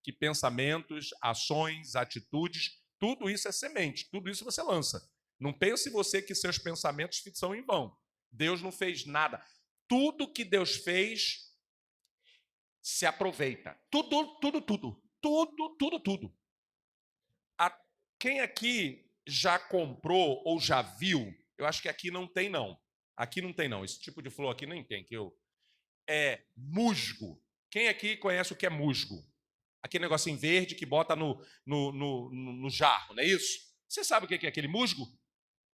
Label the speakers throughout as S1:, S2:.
S1: que pensamentos, ações, atitudes, tudo isso é semente, tudo isso você lança. Não pense você que seus pensamentos são em vão. Deus não fez nada. Tudo que Deus fez se aproveita. Tudo, tudo, tudo. Tudo, tudo, tudo. Quem aqui já comprou ou já viu? Eu acho que aqui não tem, não. Aqui não tem, não. Esse tipo de flor aqui nem tem. É musgo. Quem aqui conhece o que é musgo? Aquele negocinho verde que bota no jarro, não é isso? Você sabe o que é aquele musgo?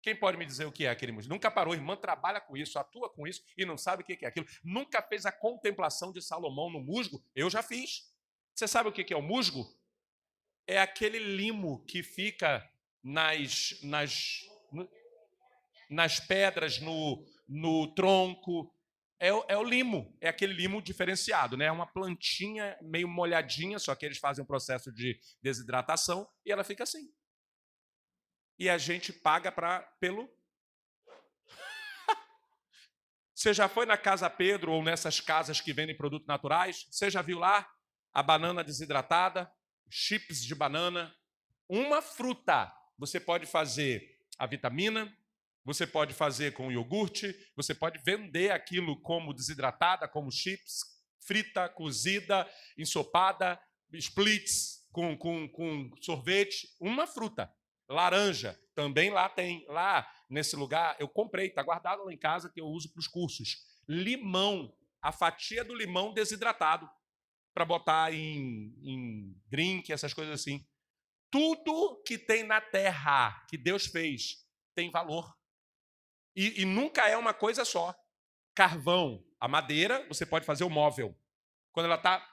S1: Quem pode me dizer o que é aquele musgo? Nunca parou, irmã, trabalha com isso, atua com isso e não sabe o que é aquilo. Nunca fez a contemplação de Salomão no musgo? Eu já fiz. Você sabe o que é o musgo? É aquele limo que fica nas pedras, no tronco. É o limo, é aquele limo diferenciado, né? É uma plantinha meio molhadinha, só que eles fazem um processo de desidratação e ela fica assim. E a gente paga pelo. Você já foi na Casa Pedro ou nessas casas que vendem produtos naturais? Você já viu lá a banana desidratada, chips de banana? Uma fruta. Você pode fazer a vitamina, você pode fazer com iogurte, você pode vender aquilo como desidratada, como chips, frita, cozida, ensopada, splits, com sorvete. Uma fruta. Laranja, também lá tem. Lá nesse lugar, eu comprei, está guardado lá em casa, que eu uso para os cursos. Limão, a fatia do limão desidratado, para botar em drink, essas coisas assim. Tudo que tem na terra que Deus fez tem valor. E nunca é uma coisa só. Carvão, a madeira, você pode fazer o móvel. Quando ela está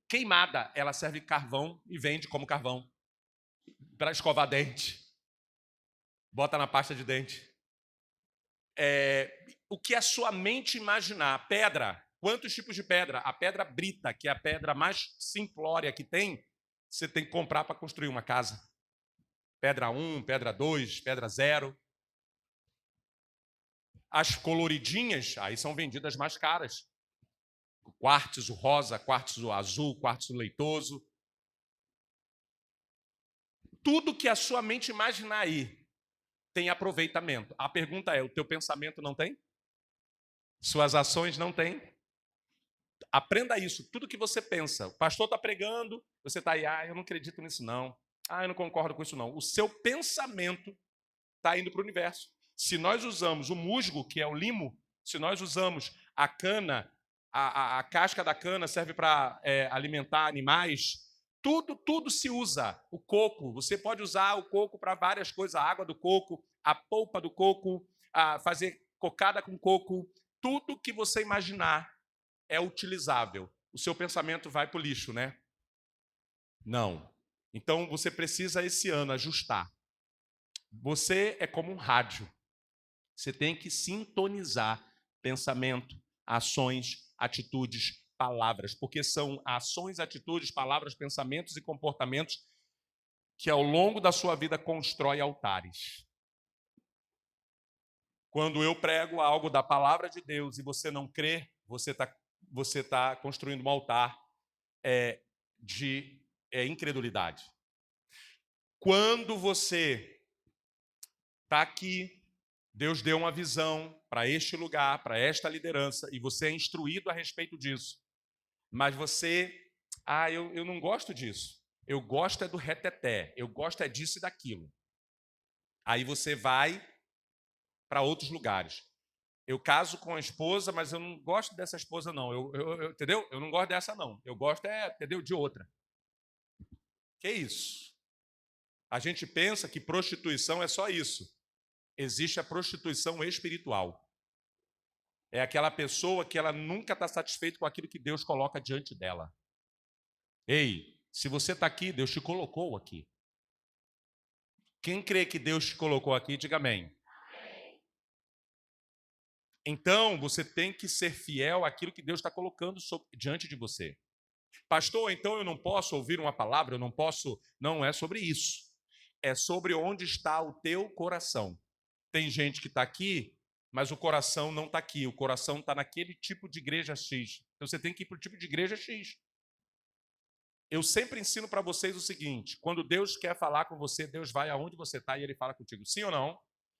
S1: queimada, ela serve carvão e vende como carvão. Para escovar dente. Bota na pasta de dente. O que a sua mente imaginar. Pedra. Quantos tipos de pedra? A pedra brita, que é a pedra mais simplória que tem, você tem que comprar para construir uma casa. Pedra 1, pedra 2, pedra 0. As coloridinhas, aí são vendidas mais caras. Quartzo rosa, quartzo azul, quartzo leitoso. Tudo que a sua mente imaginar aí tem aproveitamento. A pergunta é, o teu pensamento não tem? Suas ações não têm? Aprenda isso, tudo que você pensa. O pastor está pregando, você está aí, eu não acredito nisso não. Eu não concordo com isso não. O seu pensamento está indo para o universo. Se nós usamos o musgo, que é o limo, se nós usamos a cana, a casca da cana serve para alimentar animais, tudo se usa. O coco, você pode usar o coco para várias coisas, a água do coco, a polpa do coco, fazer cocada com coco, tudo que você imaginar é utilizável. O seu pensamento vai para o lixo, né? Não. Então você precisa esse ano ajustar. Você é como um rádio. Você tem que sintonizar pensamento, ações, atitudes, palavras, porque são ações, atitudes, palavras, pensamentos e comportamentos que ao longo da sua vida constrói altares. Quando eu prego algo da palavra de Deus e você não crê, você tá construindo um altar de incredulidade. Quando você está aqui, Deus deu uma visão para este lugar, para esta liderança, e você é instruído a respeito disso. Mas você, eu não gosto disso. Eu gosto é do reteté, eu gosto é disso e daquilo. Aí você vai para outros lugares. Eu caso com a esposa, mas eu não gosto dessa esposa, não. Entendeu? Eu não gosto dessa, não. Eu gosto, entendeu? De outra. Que isso? A gente pensa que prostituição é só isso. Existe a prostituição espiritual. É aquela pessoa que ela nunca está satisfeita com aquilo que Deus coloca diante dela. Ei, se você está aqui, Deus te colocou aqui. Quem crê que Deus te colocou aqui, diga amém. Então, você tem que ser fiel àquilo que Deus está colocando diante de você. Pastor, então eu não posso ouvir uma palavra, eu não posso... Não é sobre isso. É sobre onde está o teu coração. Tem gente que está aqui, mas o coração não está aqui. O coração está naquele tipo de igreja X. Então você tem que ir para o tipo de igreja X. Eu sempre ensino para vocês o seguinte: quando Deus quer falar com você, Deus vai aonde você está e Ele fala contigo. Sim ou não?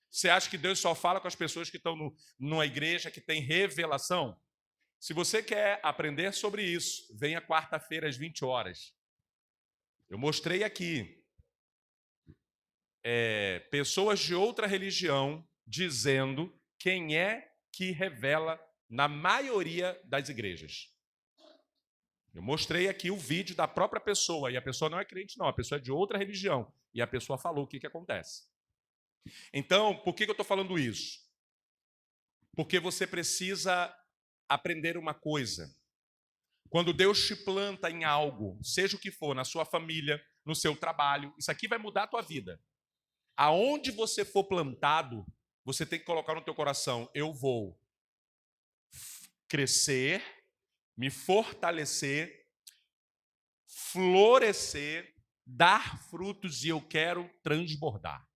S1: Você acha que Deus só fala com as pessoas que estão numa igreja que tem revelação? Se você quer aprender sobre isso, venha quarta-feira às 20 horas. Eu mostrei aqui pessoas de outra religião dizendo quem é que revela na maioria das igrejas. Eu mostrei aqui o vídeo da própria pessoa, e a pessoa não é crente, não, a pessoa é de outra religião, e a pessoa falou o que acontece. Então, por que eu estou falando isso? Porque você precisa aprender uma coisa. Quando Deus te planta em algo, seja o que for, na sua família, no seu trabalho, isso aqui vai mudar a tua vida. Aonde você for plantado, você tem que colocar no teu coração: eu vou crescer, me fortalecer, florescer, dar frutos, e eu quero transbordar.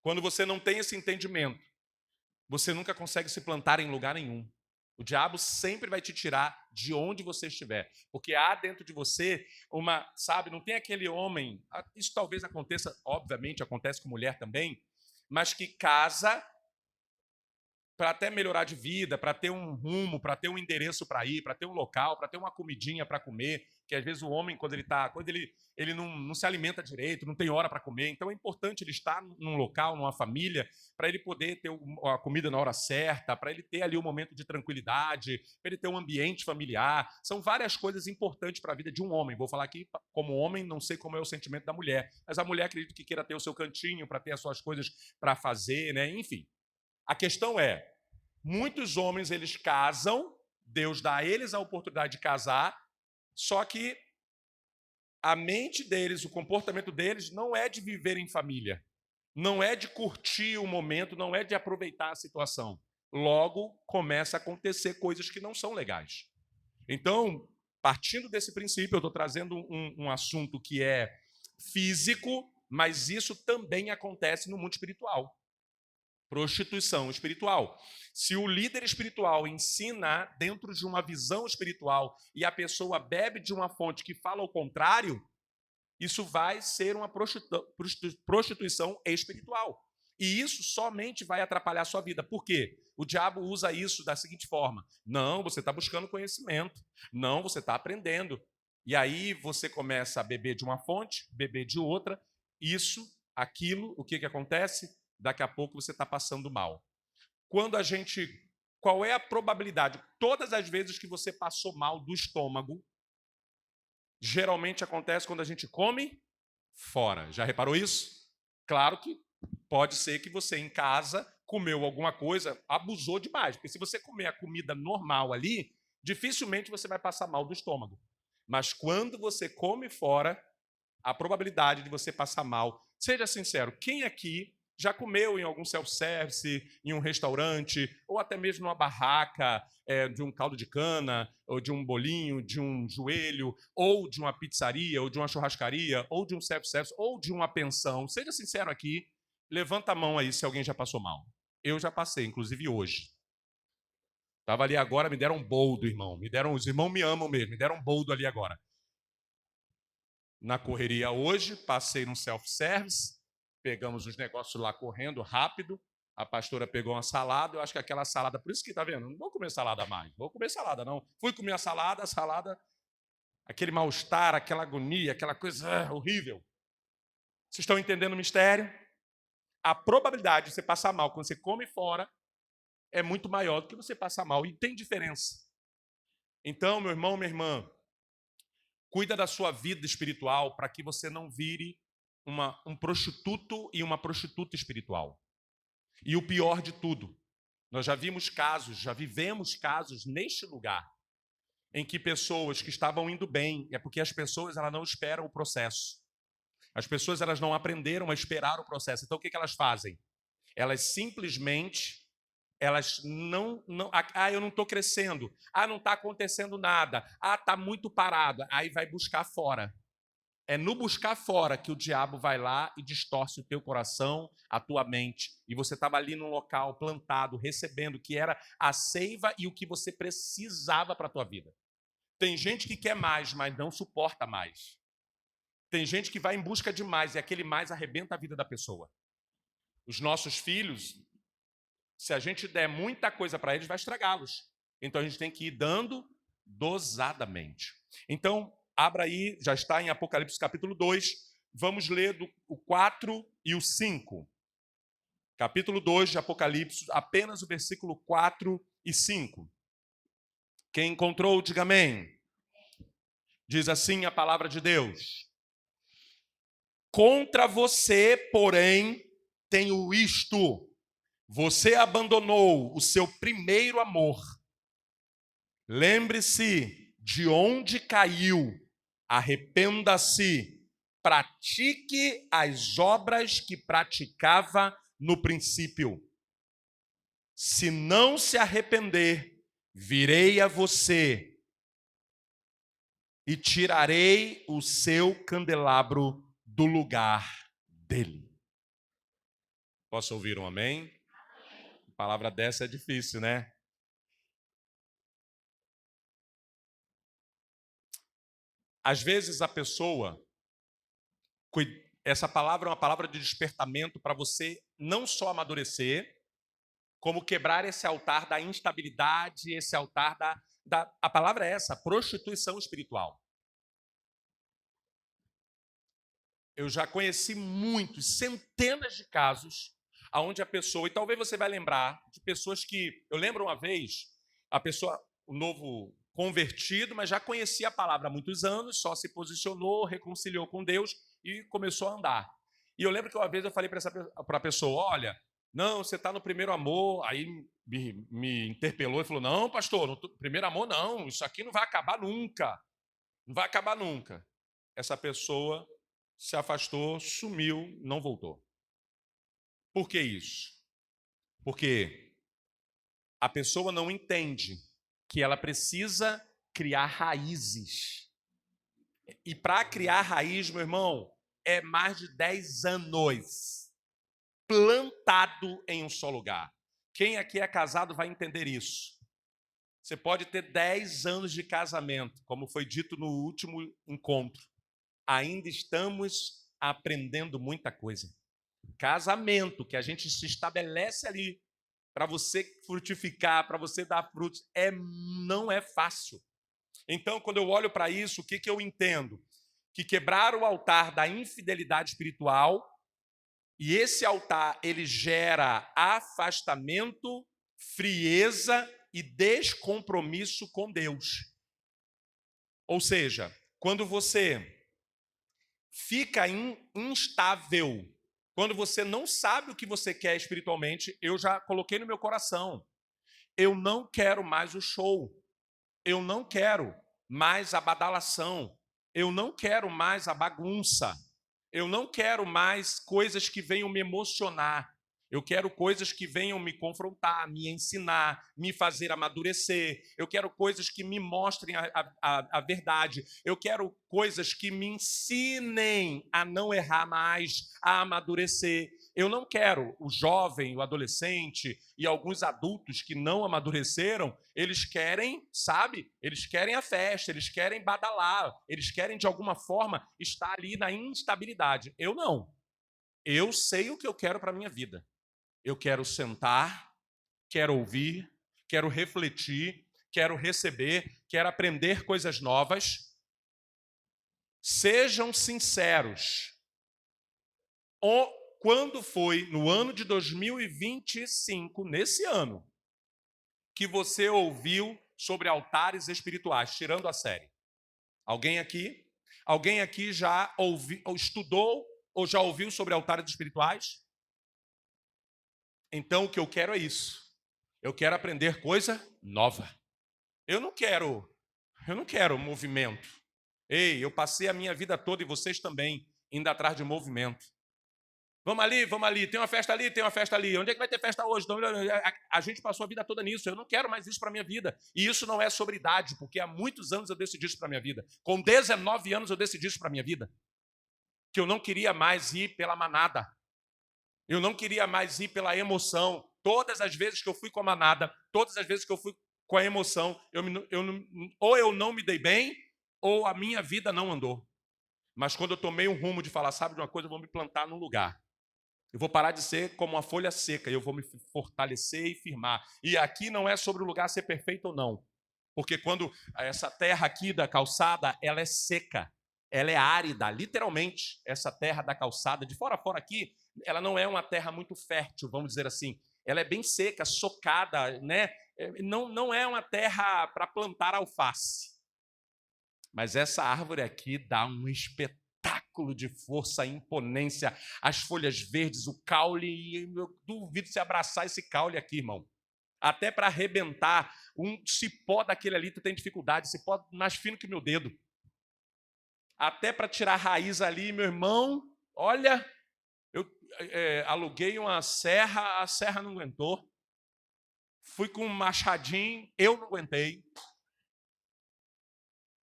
S1: Quando você não tem esse entendimento, você nunca consegue se plantar em lugar nenhum. O diabo sempre vai te tirar de onde você estiver, porque há dentro de você não tem aquele homem, isso talvez aconteça, obviamente acontece com mulher também, mas que casa para até melhorar de vida, para ter um rumo, para ter um endereço para ir, para ter um local, para ter uma comidinha para comer, que às vezes o homem, quando ele não se alimenta direito, não tem hora para comer, então é importante ele estar num local, numa família, para ele poder ter a comida na hora certa, para ele ter ali um momento de tranquilidade, para ele ter um ambiente familiar. São várias coisas importantes para a vida de um homem. Vou falar aqui como homem, não sei como é o sentimento da mulher, mas a mulher acredito que queira ter o seu cantinho, para ter as suas coisas para fazer, né? Enfim. A questão é, muitos homens, eles casam, Deus dá a eles a oportunidade de casar, só que a mente deles, o comportamento deles não é de viver em família, não é de curtir o momento, não é de aproveitar a situação. Logo, começa a acontecer coisas que não são legais. Então, partindo desse princípio, eu estou trazendo um assunto que é físico, mas isso também acontece no mundo espiritual. Prostituição espiritual. Se o líder espiritual ensina dentro de uma visão espiritual e a pessoa bebe de uma fonte que fala o contrário, isso vai ser uma prostituição espiritual. E isso somente vai atrapalhar a sua vida. Por quê? O diabo usa isso da seguinte forma: não, você está buscando conhecimento. Não, você está aprendendo. E aí você começa a beber de uma fonte, beber de outra. Isso, aquilo, o que acontece? Daqui a pouco você está passando mal. Qual é a probabilidade? Todas as vezes que você passou mal do estômago, geralmente acontece quando a gente come fora. Já reparou isso? Claro que pode ser que você em casa comeu alguma coisa, abusou demais. Porque se você comer a comida normal ali, dificilmente você vai passar mal do estômago. Mas quando você come fora, a probabilidade de você passar mal, seja sincero, quem aqui já comeu em algum self-service, em um restaurante, ou até mesmo numa barraca de um caldo de cana, ou de um bolinho, de um joelho, ou de uma pizzaria, ou de uma churrascaria, ou de um self-service, ou de uma pensão? Seja sincero aqui, levanta a mão aí se alguém já passou mal. Eu já passei, inclusive hoje. Estava ali agora, me deram um boldo, irmão. Os irmãos me amam mesmo, me deram um boldo ali agora. Na correria hoje, passei no self-service, pegamos os negócios lá correndo, rápido. A pastora pegou uma salada, eu acho que aquela salada, por isso que tá vendo, não vou comer salada mais, não vou comer salada não. Fui comer a salada, aquele mal-estar, aquela agonia, aquela coisa horrível. Vocês estão entendendo o mistério? A probabilidade de você passar mal quando você come fora é muito maior do que você passar mal, e tem diferença. Então, meu irmão, minha irmã, cuida da sua vida espiritual para que você não vire um prostituto e uma prostituta espiritual. E o pior de tudo, nós já vivemos casos neste lugar, em que pessoas que estavam indo bem, é porque as pessoas elas não esperam o processo. As pessoas elas não aprenderam a esperar o processo. Então o que elas fazem? Elas simplesmente eu não estou crescendo. Não está acontecendo nada. Está muito parado. Aí vai buscar fora. É no buscar fora que o diabo vai lá e distorce o teu coração, a tua mente. E você estava ali num local plantado, recebendo, que era a seiva e o que você precisava para a tua vida. Tem gente que quer mais, mas não suporta mais. Tem gente que vai em busca de mais, e aquele mais arrebenta a vida da pessoa. Os nossos filhos, se a gente der muita coisa para eles, vai estragá-los. Então a gente tem que ir dando dosadamente. Então, abra aí, já está em Apocalipse capítulo 2, vamos ler o 4 e o 5. Capítulo 2 de Apocalipse, apenas o versículo 4 e 5. Quem encontrou, diga amém. Diz assim a palavra de Deus: contra você, porém, tenho isto: você abandonou o seu primeiro amor. Lembre-se de onde caiu, arrependa-se, pratique as obras que praticava no princípio. Se não se arrepender, virei a você e tirarei o seu candelabro do lugar dele. Posso ouvir um amém? A palavra dessa é difícil, né? Às vezes a pessoa, essa palavra é uma palavra de despertamento para você não só amadurecer, como quebrar esse altar da instabilidade, esse altar a palavra é essa, prostituição espiritual. Eu já conheci muitos, centenas de casos onde a pessoa, e talvez você vai lembrar de pessoas que, eu lembro uma vez, a pessoa, o novo convertido, mas já conhecia a palavra há muitos anos, só se posicionou, reconciliou com Deus e começou a andar. E eu lembro que uma vez eu falei para a pessoa, olha, não, você está no primeiro amor, aí me interpelou e falou, não, pastor, no primeiro amor não, isso aqui não vai acabar nunca, não vai acabar nunca. Essa pessoa se afastou, sumiu, não voltou. Por que isso? Porque a pessoa não entende que ela precisa criar raízes. E para criar raiz, meu irmão, é mais de 10 anos plantado em um só lugar. Quem aqui é casado vai entender isso. Você pode ter 10 anos de casamento, como foi dito no último encontro. Ainda estamos aprendendo muita coisa. Casamento, que a gente se estabelece ali para você frutificar, para você dar frutos, não é fácil. Então, quando eu olho para isso, o que eu entendo? Que quebrar o altar da infidelidade espiritual, e esse altar, ele gera afastamento, frieza e descompromisso com Deus. Ou seja, quando você fica instável, quando você não sabe o que você quer espiritualmente, eu já coloquei no meu coração, eu não quero mais o show, eu não quero mais a badalação, eu não quero mais a bagunça, eu não quero mais coisas que venham me emocionar. Eu quero coisas que venham me confrontar, me ensinar, me fazer amadurecer. Eu quero coisas que me mostrem a verdade. Eu quero coisas que me ensinem a não errar mais, a amadurecer. Eu não quero o jovem, o adolescente e alguns adultos que não amadureceram, eles querem, sabe? Eles querem a festa, eles querem badalar, eles querem de alguma forma estar ali na instabilidade. Eu não. Eu sei o que eu quero para a minha vida. Eu quero sentar, quero ouvir, quero refletir, quero receber, quero aprender coisas novas. Sejam sinceros. Quando foi no ano de 2025, nesse ano, que você ouviu sobre altares espirituais, tirando a série? Alguém aqui? Alguém aqui já ouviu, ou estudou ou já ouviu sobre altares espirituais? Então, o que eu quero é isso. Eu quero aprender coisa nova. Eu não quero movimento. Ei, eu passei a minha vida toda, e vocês também, indo atrás de movimento. Vamos ali, tem uma festa ali, tem uma festa ali. Onde é que vai ter festa hoje? A gente passou a vida toda nisso. Eu não quero mais isso para a minha vida. E isso não é sobre idade, porque há muitos anos eu decidi isso para a minha vida. Com 19 anos eu decidi isso para a minha vida. Que eu não queria mais ir pela manada. Eu não queria mais ir pela emoção. Todas as vezes que eu fui com a manada, todas as vezes que eu fui com a emoção, ou eu não me dei bem, ou a minha vida não andou. Mas quando eu tomei um rumo de falar, sabe de uma coisa, eu vou me plantar num lugar. Eu vou parar de ser como uma folha seca, e eu vou me fortalecer e firmar. E aqui não é sobre o lugar ser perfeito ou não. Porque quando essa terra aqui da calçada, ela é seca, ela é árida, literalmente, essa terra da calçada, de fora a fora aqui, ela não é uma terra muito fértil, vamos dizer assim. Ela é bem seca, socada, né? Não é uma terra para plantar alface. Mas essa árvore aqui dá um espetáculo de força, imponência, as folhas verdes, o caule, e eu duvido se abraçar esse caule aqui, irmão. Até para arrebentar, um cipó daquele ali tu tem dificuldade, cipó mais fino que meu dedo. Até para tirar a raiz ali, meu irmão, olha, eu aluguei uma serra, a serra não aguentou. Fui com um machadinho, eu não aguentei.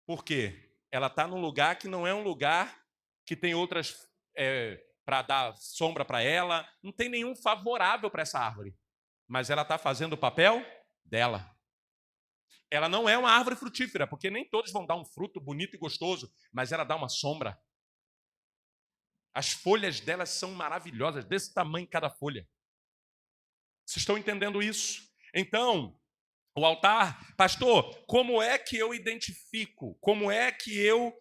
S1: Por quê? Ela está num lugar que não é um lugar que tem outras para dar sombra para ela, não tem nenhum favorável para essa árvore. Mas ela está fazendo o papel dela. Ela não é uma árvore frutífera, porque nem todos vão dar um fruto bonito e gostoso, mas ela dá uma sombra. As folhas delas são maravilhosas, desse tamanho cada folha. Vocês estão entendendo isso? Então, o altar, pastor, como é que eu identifico? Como é que eu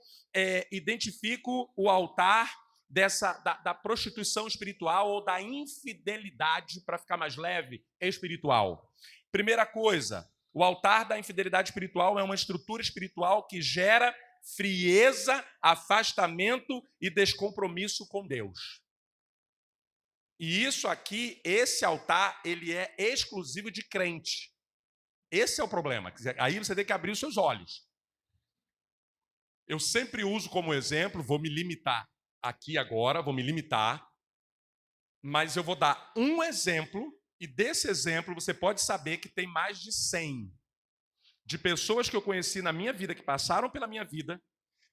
S1: identifico o altar da prostituição espiritual ou da infidelidade, para ficar mais leve, espiritual? Primeira coisa, o altar da infidelidade espiritual é uma estrutura espiritual que gera frieza, afastamento e descompromisso com Deus. E isso aqui, esse altar, ele é exclusivo de crente. Esse é o problema. Aí você tem que abrir os seus olhos. Eu sempre uso como exemplo, vou me limitar aqui agora, vou me limitar, mas eu vou dar um exemplo, e desse exemplo você pode saber que tem mais de 100 de pessoas que eu conheci na minha vida, que passaram pela minha vida,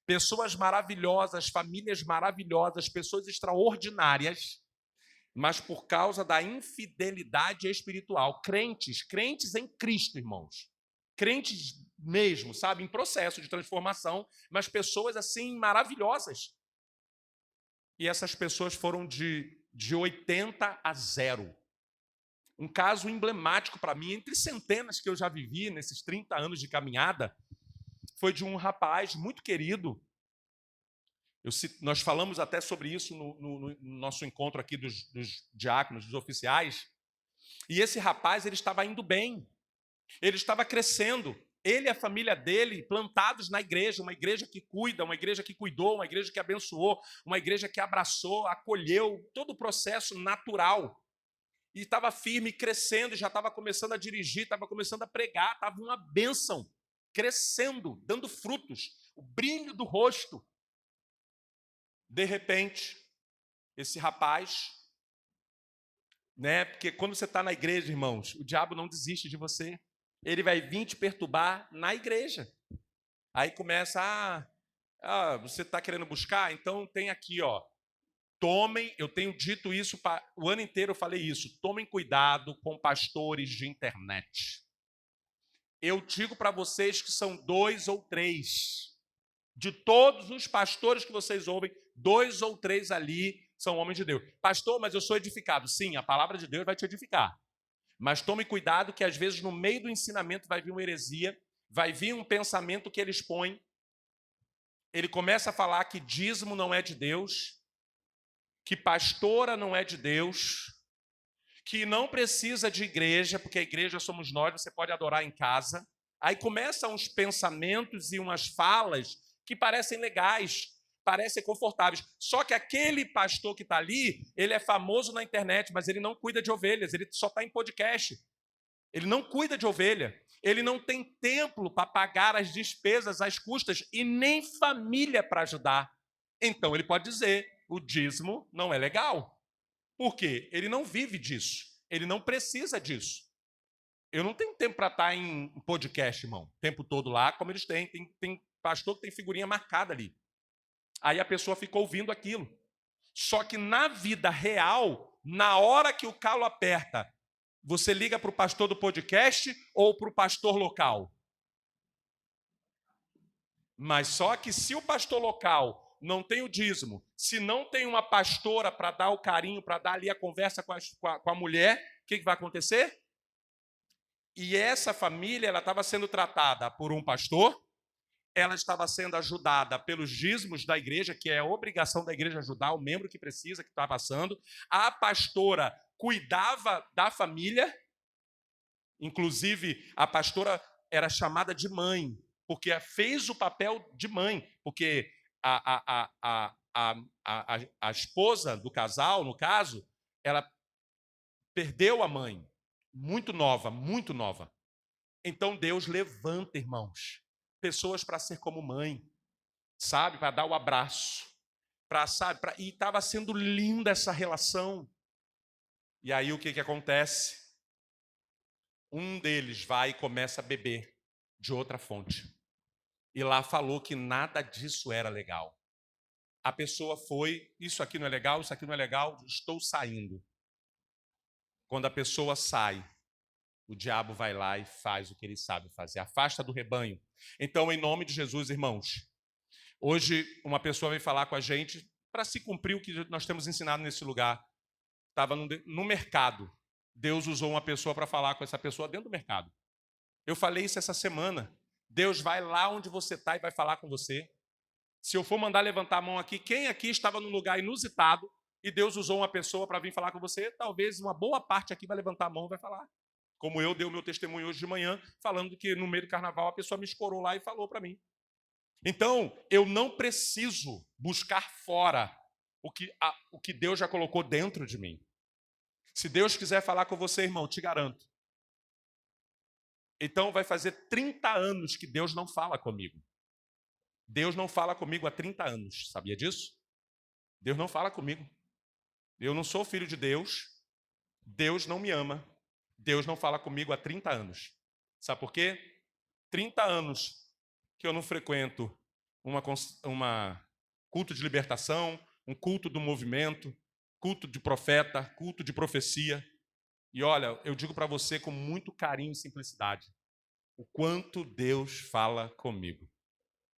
S1: pessoas maravilhosas, famílias maravilhosas, pessoas extraordinárias, mas por causa da infidelidade espiritual. Crentes em Cristo, irmãos. Crentes mesmo, sabe? Em processo de transformação, mas pessoas assim maravilhosas. E essas pessoas foram de 80 a 0. Um caso emblemático para mim, entre centenas que eu já vivi nesses 30 anos de caminhada, foi de um rapaz muito querido. Nós falamos até sobre isso no nosso encontro aqui dos diáconos, dos oficiais. E esse rapaz, ele estava indo bem. Ele estava crescendo. Ele e a família dele plantados na igreja, uma igreja que cuida, uma igreja que cuidou, uma igreja que abençoou, uma igreja que abraçou, acolheu, todo o processo natural. E estava firme, crescendo, já estava começando a dirigir, estava começando a pregar, estava uma bênção, crescendo, dando frutos, o brilho do rosto. De repente, esse rapaz, né? Porque quando você está na igreja, irmãos, o diabo não desiste de você. Ele vai vir te perturbar na igreja. Aí começa, você está querendo buscar? Então tem aqui, ó. Tomem, eu tenho dito isso, o ano inteiro eu falei isso, tomem cuidado com pastores de internet. Eu digo para vocês que são 2 ou 3. De todos os pastores que vocês ouvem, 2 ou 3 ali são homens de Deus. Pastor, mas eu sou edificado. Sim, a palavra de Deus vai te edificar. Mas tome cuidado que às vezes no meio do ensinamento vai vir uma heresia, vai vir um pensamento que ele expõe. Ele começa a falar que dízimo não é de Deus, que pastora não é de Deus, que não precisa de igreja, porque a igreja somos nós, você pode adorar em casa. Aí começam uns pensamentos e umas falas que parecem legais, parecem confortáveis. Só que aquele pastor que está ali, ele é famoso na internet, mas ele não cuida de ovelhas, ele só está em podcast. Ele não cuida de ovelha. Ele não tem templo para pagar as despesas, as custas, e nem família para ajudar. Então ele pode dizer, o dízimo não é legal. Por quê? Ele não vive disso. Ele não precisa disso. Eu não tenho tempo para estar em podcast, irmão, o tempo todo lá, como eles têm. Tem pastor que tem figurinha marcada ali. Aí a pessoa fica ouvindo aquilo. Só que na vida real, na hora que o calo aperta, você liga para o pastor do podcast ou para o pastor local? Mas só que se o pastor local não tem o dízimo, se não tem uma pastora para dar o carinho, para dar ali a conversa com a mulher, o que vai acontecer? E essa família, ela estava sendo tratada por um pastor, ela estava sendo ajudada pelos dízimos da igreja, que é a obrigação da igreja ajudar o membro que precisa, que está passando. A pastora cuidava da família, inclusive a pastora era chamada de mãe, porque fez o papel de mãe, porque a esposa do casal, no caso, ela perdeu a mãe, muito nova, muito nova. Então Deus levanta, irmãos, pessoas para ser como mãe, sabe, para dar o abraço, e estava sendo linda essa relação. E aí o que acontece? Um deles vai e começa a beber de outra fonte. E lá falou que nada disso era legal. A pessoa foi, isso aqui não é legal, isso aqui não é legal, estou saindo. Quando a pessoa sai, o diabo vai lá e faz o que ele sabe fazer, afasta do rebanho. Então, em nome de Jesus, irmãos, hoje uma pessoa veio falar com a gente para se cumprir o que nós temos ensinado nesse lugar. Estava no mercado. Deus usou uma pessoa para falar com essa pessoa dentro do mercado. Eu falei isso essa semana. Deus vai lá onde você está e vai falar com você. Se eu for mandar levantar a mão aqui, quem aqui estava num lugar inusitado e Deus usou uma pessoa para vir falar com você, talvez uma boa parte aqui vai levantar a mão e vai falar. Como eu dei o meu testemunho hoje de manhã, falando que no meio do carnaval a pessoa me escorou lá e falou para mim. Então, eu não preciso buscar fora o que Deus já colocou dentro de mim. Se Deus quiser falar com você, irmão, te garanto. Então, vai fazer 30 anos que Deus não fala comigo. Deus não fala comigo há 30 anos. Sabia disso? Deus não fala comigo. Eu não sou filho de Deus. Deus não me ama. Deus não fala comigo há 30 anos. Sabe por quê? 30 anos que eu não frequento uma culto de libertação, um culto do movimento, culto de profeta, culto de profecia. E olha, eu digo para você com muito carinho e simplicidade, o quanto Deus fala comigo.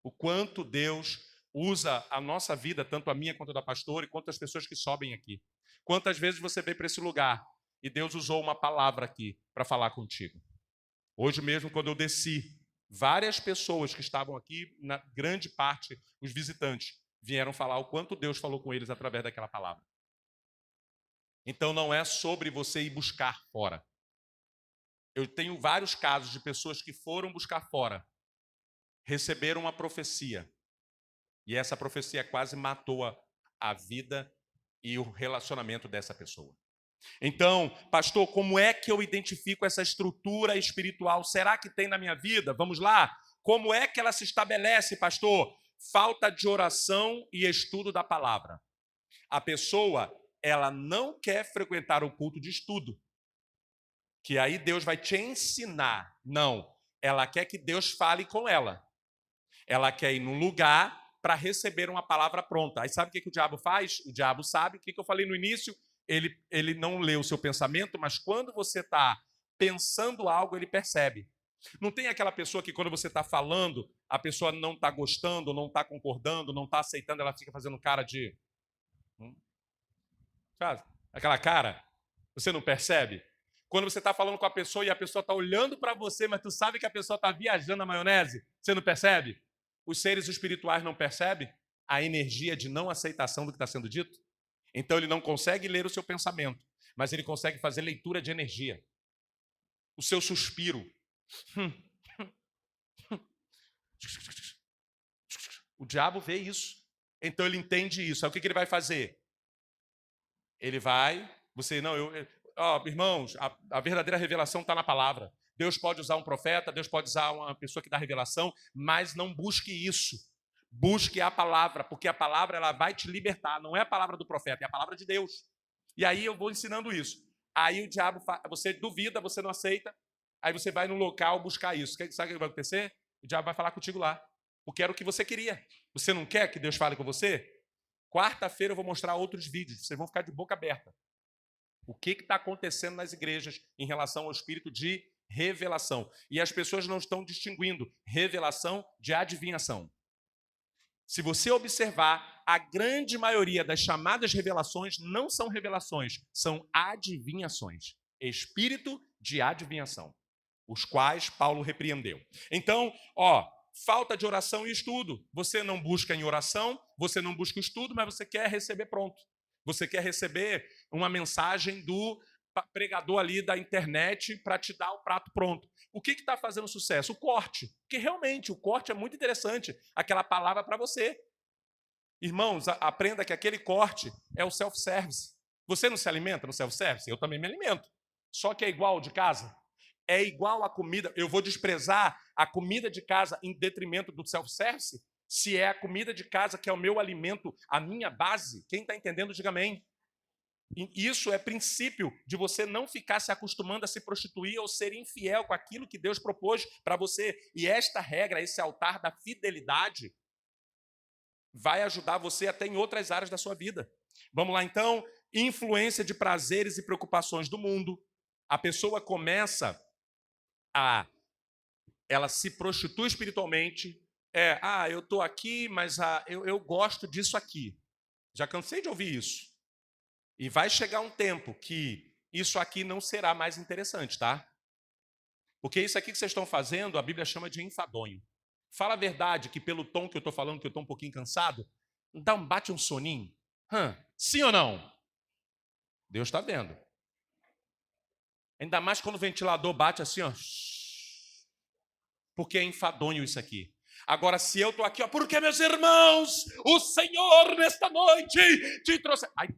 S1: O quanto Deus usa a nossa vida, tanto a minha quanto a da pastora, e quanto as pessoas que sobem aqui. Quantas vezes você veio para esse lugar e Deus usou uma palavra aqui para falar contigo. Hoje mesmo, quando eu desci, várias pessoas que estavam aqui, na grande parte, os visitantes, vieram falar o quanto Deus falou com eles através daquela palavra. Então não é sobre você ir buscar fora. Eu tenho vários casos de pessoas que foram buscar fora, receberam uma profecia, e essa profecia quase matou a vida e o relacionamento dessa pessoa. Então, pastor, como é que eu identifico essa estrutura espiritual? Será que tem na minha vida? Vamos lá? Como é que ela se estabelece, pastor? Falta de oração e estudo da palavra. A pessoa, ela não quer frequentar o culto de estudo, que aí Deus vai te ensinar. Não, ela quer que Deus fale com ela. Ela quer ir num lugar para receber uma palavra pronta. Aí sabe o que o diabo faz? O diabo sabe o que eu falei no início. Ele não lê o seu pensamento, mas quando você está pensando algo, ele percebe. Não tem aquela pessoa que quando você está falando, a pessoa não está gostando, não está concordando, não está aceitando, ela fica fazendo cara de... Sabe? Aquela cara, você não percebe? Quando você está falando com a pessoa e a pessoa está olhando para você, mas tu sabe que a pessoa está viajando na maionese, você não percebe? Os seres espirituais não percebem a energia de não aceitação do que está sendo dito? Então ele não consegue ler o seu pensamento, mas ele consegue fazer leitura de energia. O seu suspiro. O diabo vê isso. Então ele entende isso. Aí o que ele vai fazer? Ele vai... irmãos, a verdadeira revelação está na palavra. Deus pode usar um profeta, Deus pode usar uma pessoa que dá revelação, mas não busque isso. Busque a palavra, porque a palavra ela vai te libertar. Não é a palavra do profeta, é a palavra de Deus. E aí eu vou ensinando isso. Aí o diabo, você duvida, você não aceita, aí você vai no local buscar isso. Sabe o que vai acontecer? O diabo vai falar contigo lá, porque era o que você queria. Você não quer que Deus fale com você? Quarta-feira eu vou mostrar outros vídeos, vocês vão ficar de boca aberta. O que está acontecendo nas igrejas em relação ao espírito de revelação. E as pessoas não estão distinguindo revelação de adivinhação. Se você observar, a grande maioria das chamadas revelações não são revelações, são adivinhações. Espírito de adivinhação, os quais Paulo repreendeu. Então, falta de oração e estudo. Você não busca em oração, você não busca estudo, mas você quer receber pronto. Você quer receber uma mensagem do pregador ali da internet para te dar o prato pronto. O que está fazendo sucesso? O corte. Porque realmente o corte é muito interessante. Aquela palavra para você. Irmãos, aprenda que aquele corte é o self-service. Você não se alimenta no self-service? Eu também me alimento. Só que é igual ao de casa? É igual a comida. Eu vou desprezar a comida de casa em detrimento do self-service? Se é a comida de casa que é o meu alimento, a minha base, quem está entendendo, diga amém. Isso é princípio de você não ficar se acostumando a se prostituir ou ser infiel com aquilo que Deus propôs para você. E esta regra, esse altar da fidelidade, vai ajudar você até em outras áreas da sua vida. Vamos lá, então. Influência de prazeres e preocupações do mundo. A pessoa começa ela se prostitui espiritualmente. Eu estou aqui, mas eu gosto disso aqui. Já cansei de ouvir isso. E vai chegar um tempo que isso aqui não será mais interessante, tá? Porque isso aqui que vocês estão fazendo, a Bíblia chama de enfadonho. Fala a verdade que pelo tom que eu estou falando, que eu estou um pouquinho cansado, bate um soninho. Sim ou não? Deus está vendo. Ainda mais quando o ventilador bate assim, ó. Porque é enfadonho isso aqui. Agora, se eu estou aqui, porque, meus irmãos, o Senhor nesta noite te trouxe. Aí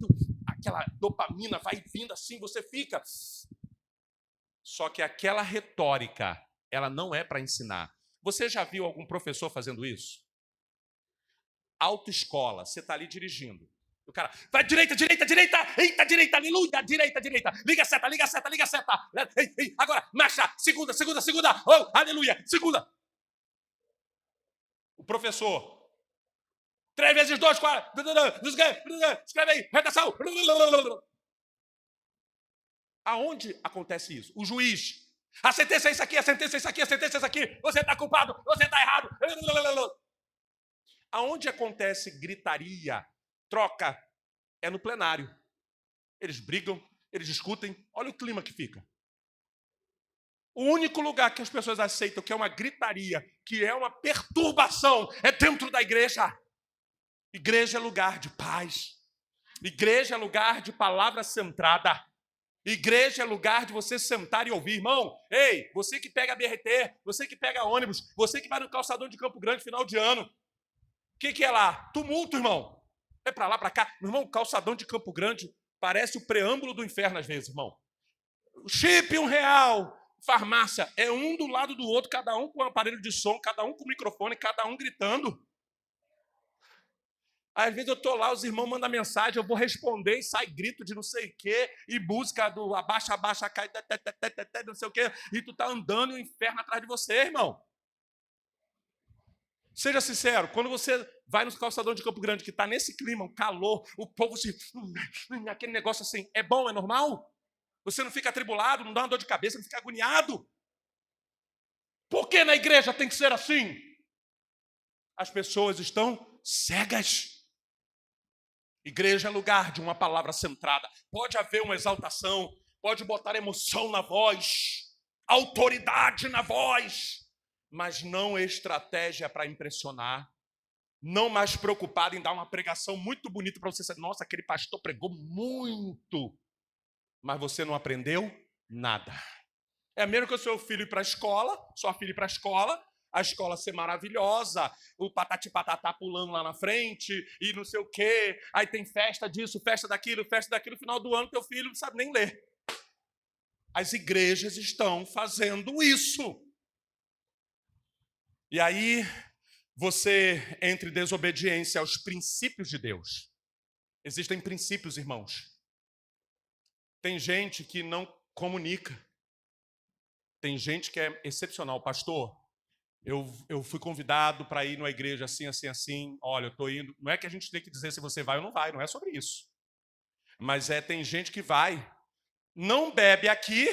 S1: aquela dopamina vai vindo assim, você fica. Só que aquela retórica, ela não é para ensinar. Você já viu algum professor fazendo isso? Autoescola, você está ali dirigindo. O cara, vai direita, direita, direita, eita, direita, aleluia, direita, direita, liga a seta, liga a seta, liga a seta. Agora, marcha, segunda, segunda, segunda, aleluia, segunda. O professor, 3 vezes 2, 4, escreve aí, redação. Aonde acontece isso? O juiz, a sentença é isso aqui, a sentença é isso aqui, a sentença é isso aqui, você está culpado, você está errado. Aonde acontece gritaria, troca, é no plenário. Eles brigam, eles discutem, olha o clima que fica. O único lugar que as pessoas aceitam que é uma gritaria, que é uma perturbação, é dentro da igreja. Igreja é lugar de paz. Igreja é lugar de palavra centrada. Igreja é lugar de você sentar e ouvir. Irmão, ei, você que pega BRT, você que pega ônibus, você que vai no calçadão de Campo Grande final de ano. O que é lá? Tumulto, irmão. É para lá, para cá. Meu irmão, calçadão de Campo Grande parece o preâmbulo do inferno às vezes, irmão. Chip R$1. Farmácia, é um do lado do outro, cada um com um aparelho de som, cada um com microfone, cada um gritando. Às vezes eu estou lá, os irmãos mandam mensagem, eu vou responder e sai grito de não sei o quê, e música do abaixa, abaixa, cai, não sei o quê, e tu tá andando e o inferno atrás de você, irmão. Seja sincero, quando você vai no calçadão de Campo Grande, que está nesse clima, um calor, o povo se... aquele negócio assim, é bom, é normal? Você não fica atribulado, não dá uma dor de cabeça, não fica agoniado? Por que na igreja tem que ser assim? As pessoas estão cegas. Igreja é lugar de uma palavra centrada. Pode haver uma exaltação, pode botar emoção na voz, autoridade na voz, mas não estratégia para impressionar. Não mais preocupado em dar uma pregação muito bonita para você dizer, nossa, aquele pastor pregou muito, mas você não aprendeu nada. É mesmo que o seu filho ir para a escola, sua filha ir para a escola ser maravilhosa, o patati patatá pulando lá na frente, e não sei o quê, aí tem festa disso, festa daquilo, no final do ano teu filho não sabe nem ler. As igrejas estão fazendo isso. E aí você entra em desobediência aos princípios de Deus. Existem princípios, irmãos. Tem gente que não comunica. Tem gente que é excepcional. Pastor, eu fui convidado para ir numa igreja assim, assim, assim. Olha, eu estou indo. Não é que a gente tem que dizer se você vai ou não vai, não é sobre isso. Mas tem gente que vai, não bebe aqui,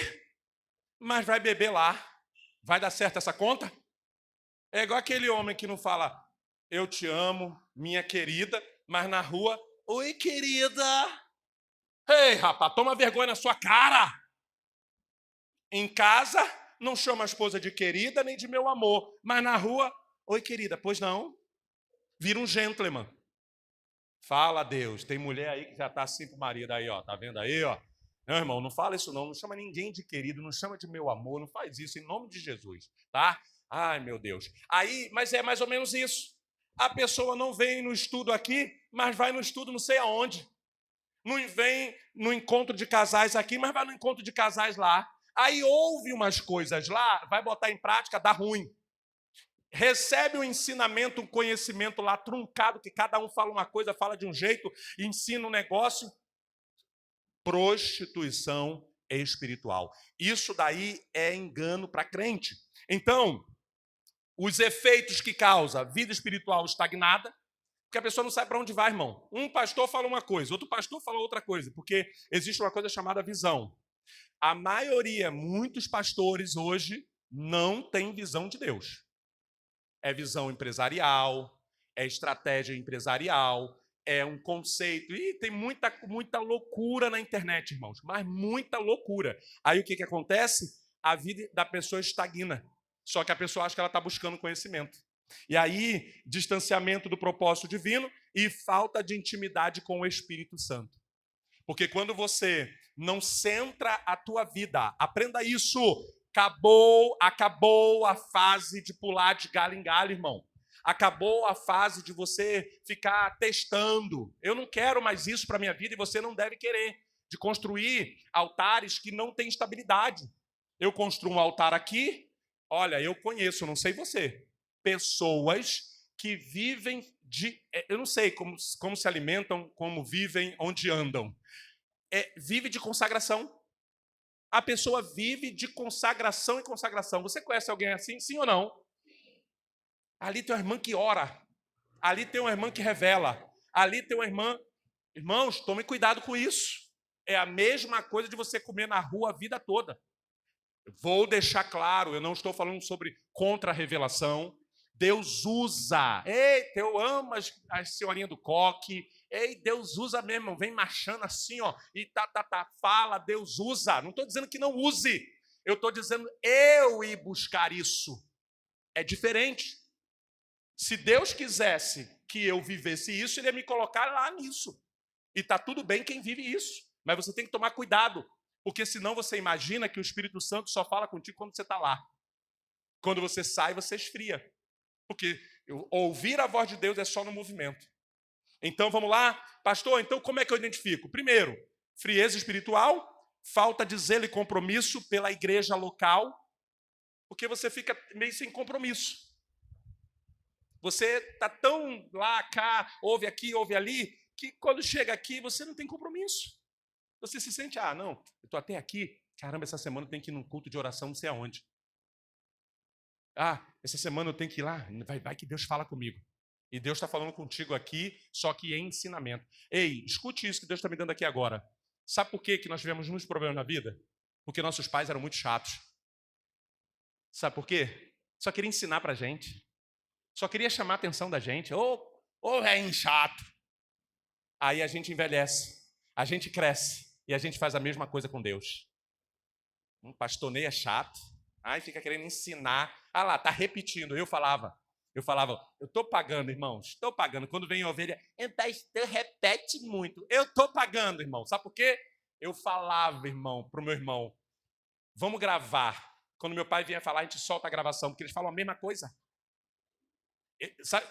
S1: mas vai beber lá. Vai dar certo essa conta? É igual aquele homem que não fala, eu te amo, minha querida, mas na rua, oi, querida. Ei, rapaz, toma vergonha na sua cara. Em casa, não chama a esposa de querida nem de meu amor, mas na rua, oi, querida, pois não. Vira um gentleman. Fala, Deus. Tem mulher aí que já está assim pro marido aí, ó. Tá vendo aí, ó? Não, irmão, não fala isso não. Não chama ninguém de querido, não chama de meu amor, não faz isso em nome de Jesus, tá? Ai, meu Deus. Aí, mas é mais ou menos isso. A pessoa não vem no estudo aqui, mas vai no estudo não sei aonde. Não vem no encontro de casais aqui, mas vai no encontro de casais lá. Aí ouve umas coisas lá, vai botar em prática, dá ruim. Recebe um ensinamento, um conhecimento lá truncado, que cada um fala uma coisa, fala de um jeito, ensina um negócio. Prostituição espiritual. Isso daí é engano para crente. Então, os efeitos que causa vida espiritual estagnada, porque a pessoa não sabe para onde vai, irmão. Um pastor fala uma coisa, outro pastor fala outra coisa, porque existe uma coisa chamada visão. A maioria, muitos pastores hoje, não tem visão de Deus. É visão empresarial, é estratégia empresarial, é um conceito. E tem muita loucura na internet, irmãos, mas muita loucura. Aí o que acontece? A vida da pessoa estagna. Só que a pessoa acha que ela está buscando conhecimento. E aí, distanciamento do propósito divino e falta de intimidade com o Espírito Santo. Porque quando você não centra a tua vida, aprenda isso, acabou a fase de pular de galho em galho, irmão. Acabou a fase de você ficar testando. Eu não quero mais isso para a minha vida e você não deve querer. De construir altares que não têm estabilidade. Eu construo um altar aqui, olha, eu conheço, não sei você, pessoas que vivem eu não sei como se alimentam, como vivem, onde andam. Vive de consagração. A pessoa vive de consagração em consagração. Você conhece alguém assim, sim ou não? Ali tem uma irmã que ora. Ali tem uma irmã que revela. Ali tem uma irmã... Irmãos, tomem cuidado com isso. É a mesma coisa de você comer na rua a vida toda. Vou deixar claro, eu não estou falando sobre contra-revelação. Deus usa. Eita, eu amo a senhorinha do coque. Ei, Deus usa mesmo, vem marchando assim, ó, e fala, Deus usa. Não estou dizendo que não use. Eu estou dizendo eu ir buscar isso. É diferente. Se Deus quisesse que eu vivesse isso, Ele ia me colocar lá nisso. E está tudo bem quem vive isso. Mas você tem que tomar cuidado. Porque senão você imagina que o Espírito Santo só fala contigo quando você está lá. Quando você sai, você esfria. Porque ouvir a voz de Deus é só no movimento. Então, vamos lá. Pastor, então como é que eu identifico? Primeiro, frieza espiritual, falta de zelo e compromisso pela igreja local, porque você fica meio sem compromisso. Você está tão lá, cá, ouve aqui, ouve ali, que quando chega aqui, você não tem compromisso. Você se sente, não, eu estou até aqui, caramba, essa semana eu tenho que ir num culto de oração não sei aonde. Essa semana eu tenho que ir lá, vai que Deus fala comigo. E Deus está falando contigo aqui, só que em ensinamento. Ei, escute isso que Deus está me dando aqui agora. Sabe por que nós tivemos muitos problemas na vida? Porque nossos pais eram muito chatos. Sabe por quê? Só queria ensinar para a gente. Só queria chamar a atenção da gente. Ô, velhinho chato. Aí a gente envelhece, a gente cresce e a gente faz a mesma coisa com Deus. Um pastoreio é chato. Aí fica querendo ensinar. Lá, tá repetindo. Eu falava, eu estou pagando, irmãos, estou pagando. Quando vem a ovelha, pastor repete muito. Eu estou pagando, irmão. Sabe por quê? Eu falava, irmão, para o meu irmão, vamos gravar. Quando meu pai vinha falar, a gente solta a gravação, porque eles falam a mesma coisa.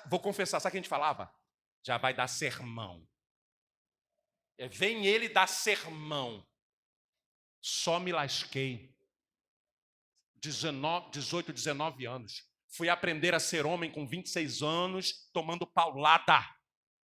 S1: Vou confessar, sabe o que a gente falava? Já vai dar sermão. Vem ele dar sermão. Só me lasquei. 18, 19 anos. Fui aprender a ser homem com 26 anos, tomando paulada,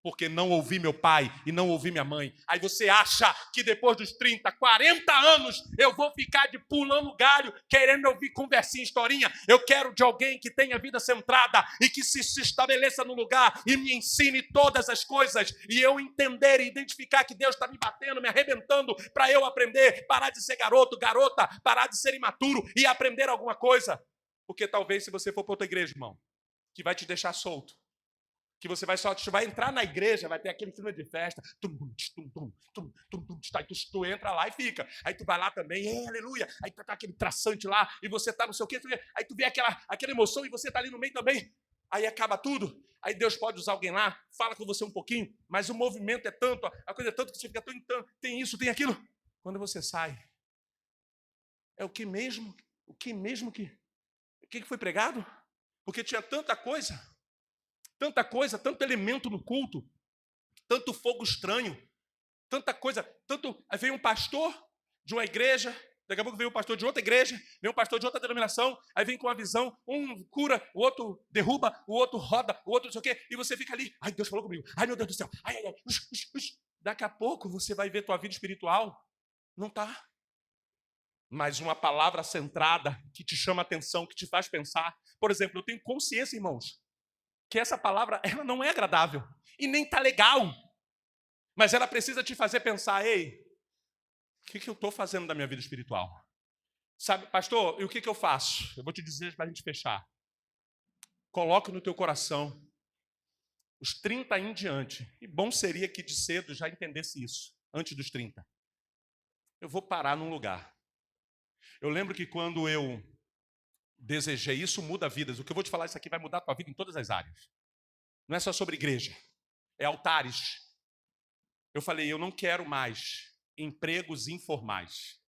S1: porque não ouvi meu pai e não ouvi minha mãe. Aí você acha que depois dos 30, 40 anos, eu vou ficar de pulando galho, querendo ouvir conversinha, historinha? Eu quero de alguém que tenha vida centrada e que se estabeleça no lugar e me ensine todas as coisas, e eu entender e identificar que Deus está me batendo, me arrebentando, para eu aprender, parar de ser garoto, garota, parar de ser imaturo e aprender alguma coisa. Porque talvez se você for para outra igreja, irmão, que vai te deixar solto, que você vai entrar na igreja, vai ter aquele clima de festa, aí tu entra lá e fica, aí tu vai lá também, aleluia, aí tá aquele traçante lá, e você tá não sei o quê, aí tu vê aquela emoção e você tá ali no meio também, aí acaba tudo, aí Deus pode usar alguém lá, fala com você um pouquinho, mas o movimento é tanto, a coisa é tanto que você fica tem isso, tem aquilo, quando você sai, é o que foi pregado? Porque tinha tanta coisa, tanto elemento no culto, tanto fogo estranho, tanta coisa, aí veio um pastor de uma igreja, daqui a pouco veio um pastor de outra igreja, veio um pastor de outra denominação, aí vem com uma visão, um cura, o outro derruba, o outro roda, o outro não sei o quê, e você fica ali, ai, Deus falou comigo, ai, meu Deus do céu, ai. Daqui a pouco você vai ver tua vida espiritual, não está. Mas uma palavra centrada, que te chama a atenção, que te faz pensar. Por exemplo, eu tenho consciência, irmãos, que essa palavra ela não é agradável e nem está legal, mas ela precisa te fazer pensar, ei, o que eu estou fazendo da minha vida espiritual? Sabe, pastor, e o que eu faço? Eu vou te dizer para a gente fechar. Coloque no teu coração os 30 em diante, e bom seria que de cedo já entendesse isso, antes dos 30. Eu vou parar num lugar. Eu lembro que quando eu desejei, isso muda vidas, o que eu vou te falar, isso aqui vai mudar a tua vida em todas as áreas. Não é só sobre igreja, é altares. Eu falei, eu não quero mais empregos informais.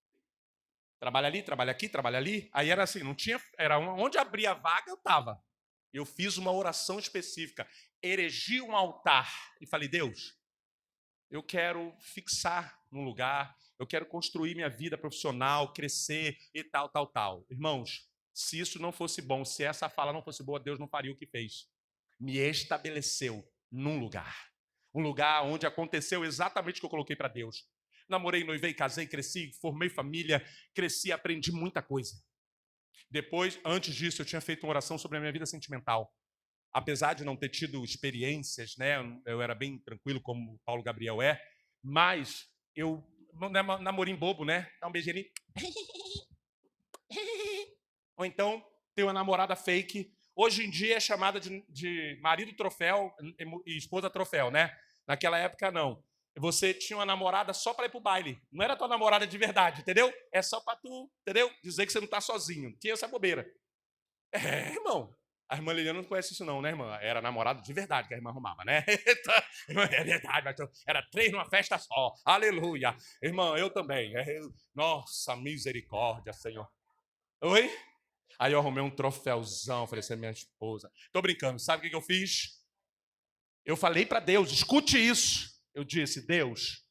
S1: Trabalha ali, trabalha aqui, trabalha ali. Aí era assim, não tinha, era onde abria a vaga, eu estava. Eu fiz uma oração específica, erigi um altar e falei, Deus, eu quero fixar num lugar, eu quero construir minha vida profissional, crescer e tal. Irmãos, se isso não fosse bom, se essa fala não fosse boa, Deus não faria o que fez. Me estabeleceu num lugar. Um lugar onde aconteceu exatamente o que eu coloquei para Deus. Namorei, noivei, casei, cresci, formei família, cresci, aprendi muita coisa. Depois, antes disso, eu tinha feito uma oração sobre a minha vida sentimental. Apesar de não ter tido experiências, né, eu era bem tranquilo, como o Paulo Gabriel é, mas eu, namorinho bobo, né? Dá um beijinho ali. Ou então, tem uma namorada fake. Hoje em dia é chamada de marido troféu e esposa troféu, né? Naquela época, não. Você tinha uma namorada só para ir pro baile. Não era tua namorada de verdade, entendeu? É só para tu, entendeu? Dizer que você não tá sozinho. Tinha essa bobeira. É, irmão. A irmã Liliana não conhece isso não, né, irmã? Era namorado de verdade que a irmã arrumava, né? É verdade, mas era 3 numa festa só. Aleluia. Irmã, eu também. Nossa, misericórdia, Senhor. Oi? Aí eu arrumei um troféuzão, ofereci a minha esposa. Tô brincando, sabe o que eu fiz? Eu falei para Deus, escute isso. Eu disse, Deus,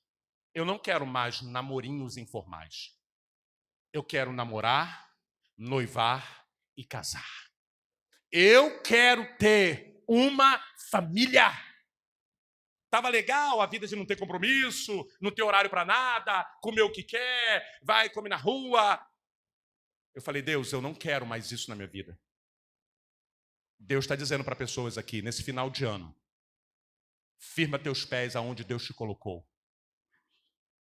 S1: eu não quero mais namorinhos informais. Eu quero namorar, noivar e casar. Eu quero ter uma família. Tava legal a vida de não ter compromisso, não ter horário para nada, comer o que quer, vai comer na rua. Eu falei, Deus, eu não quero mais isso na minha vida. Deus está dizendo para pessoas aqui, nesse final de ano, firma teus pés aonde Deus te colocou.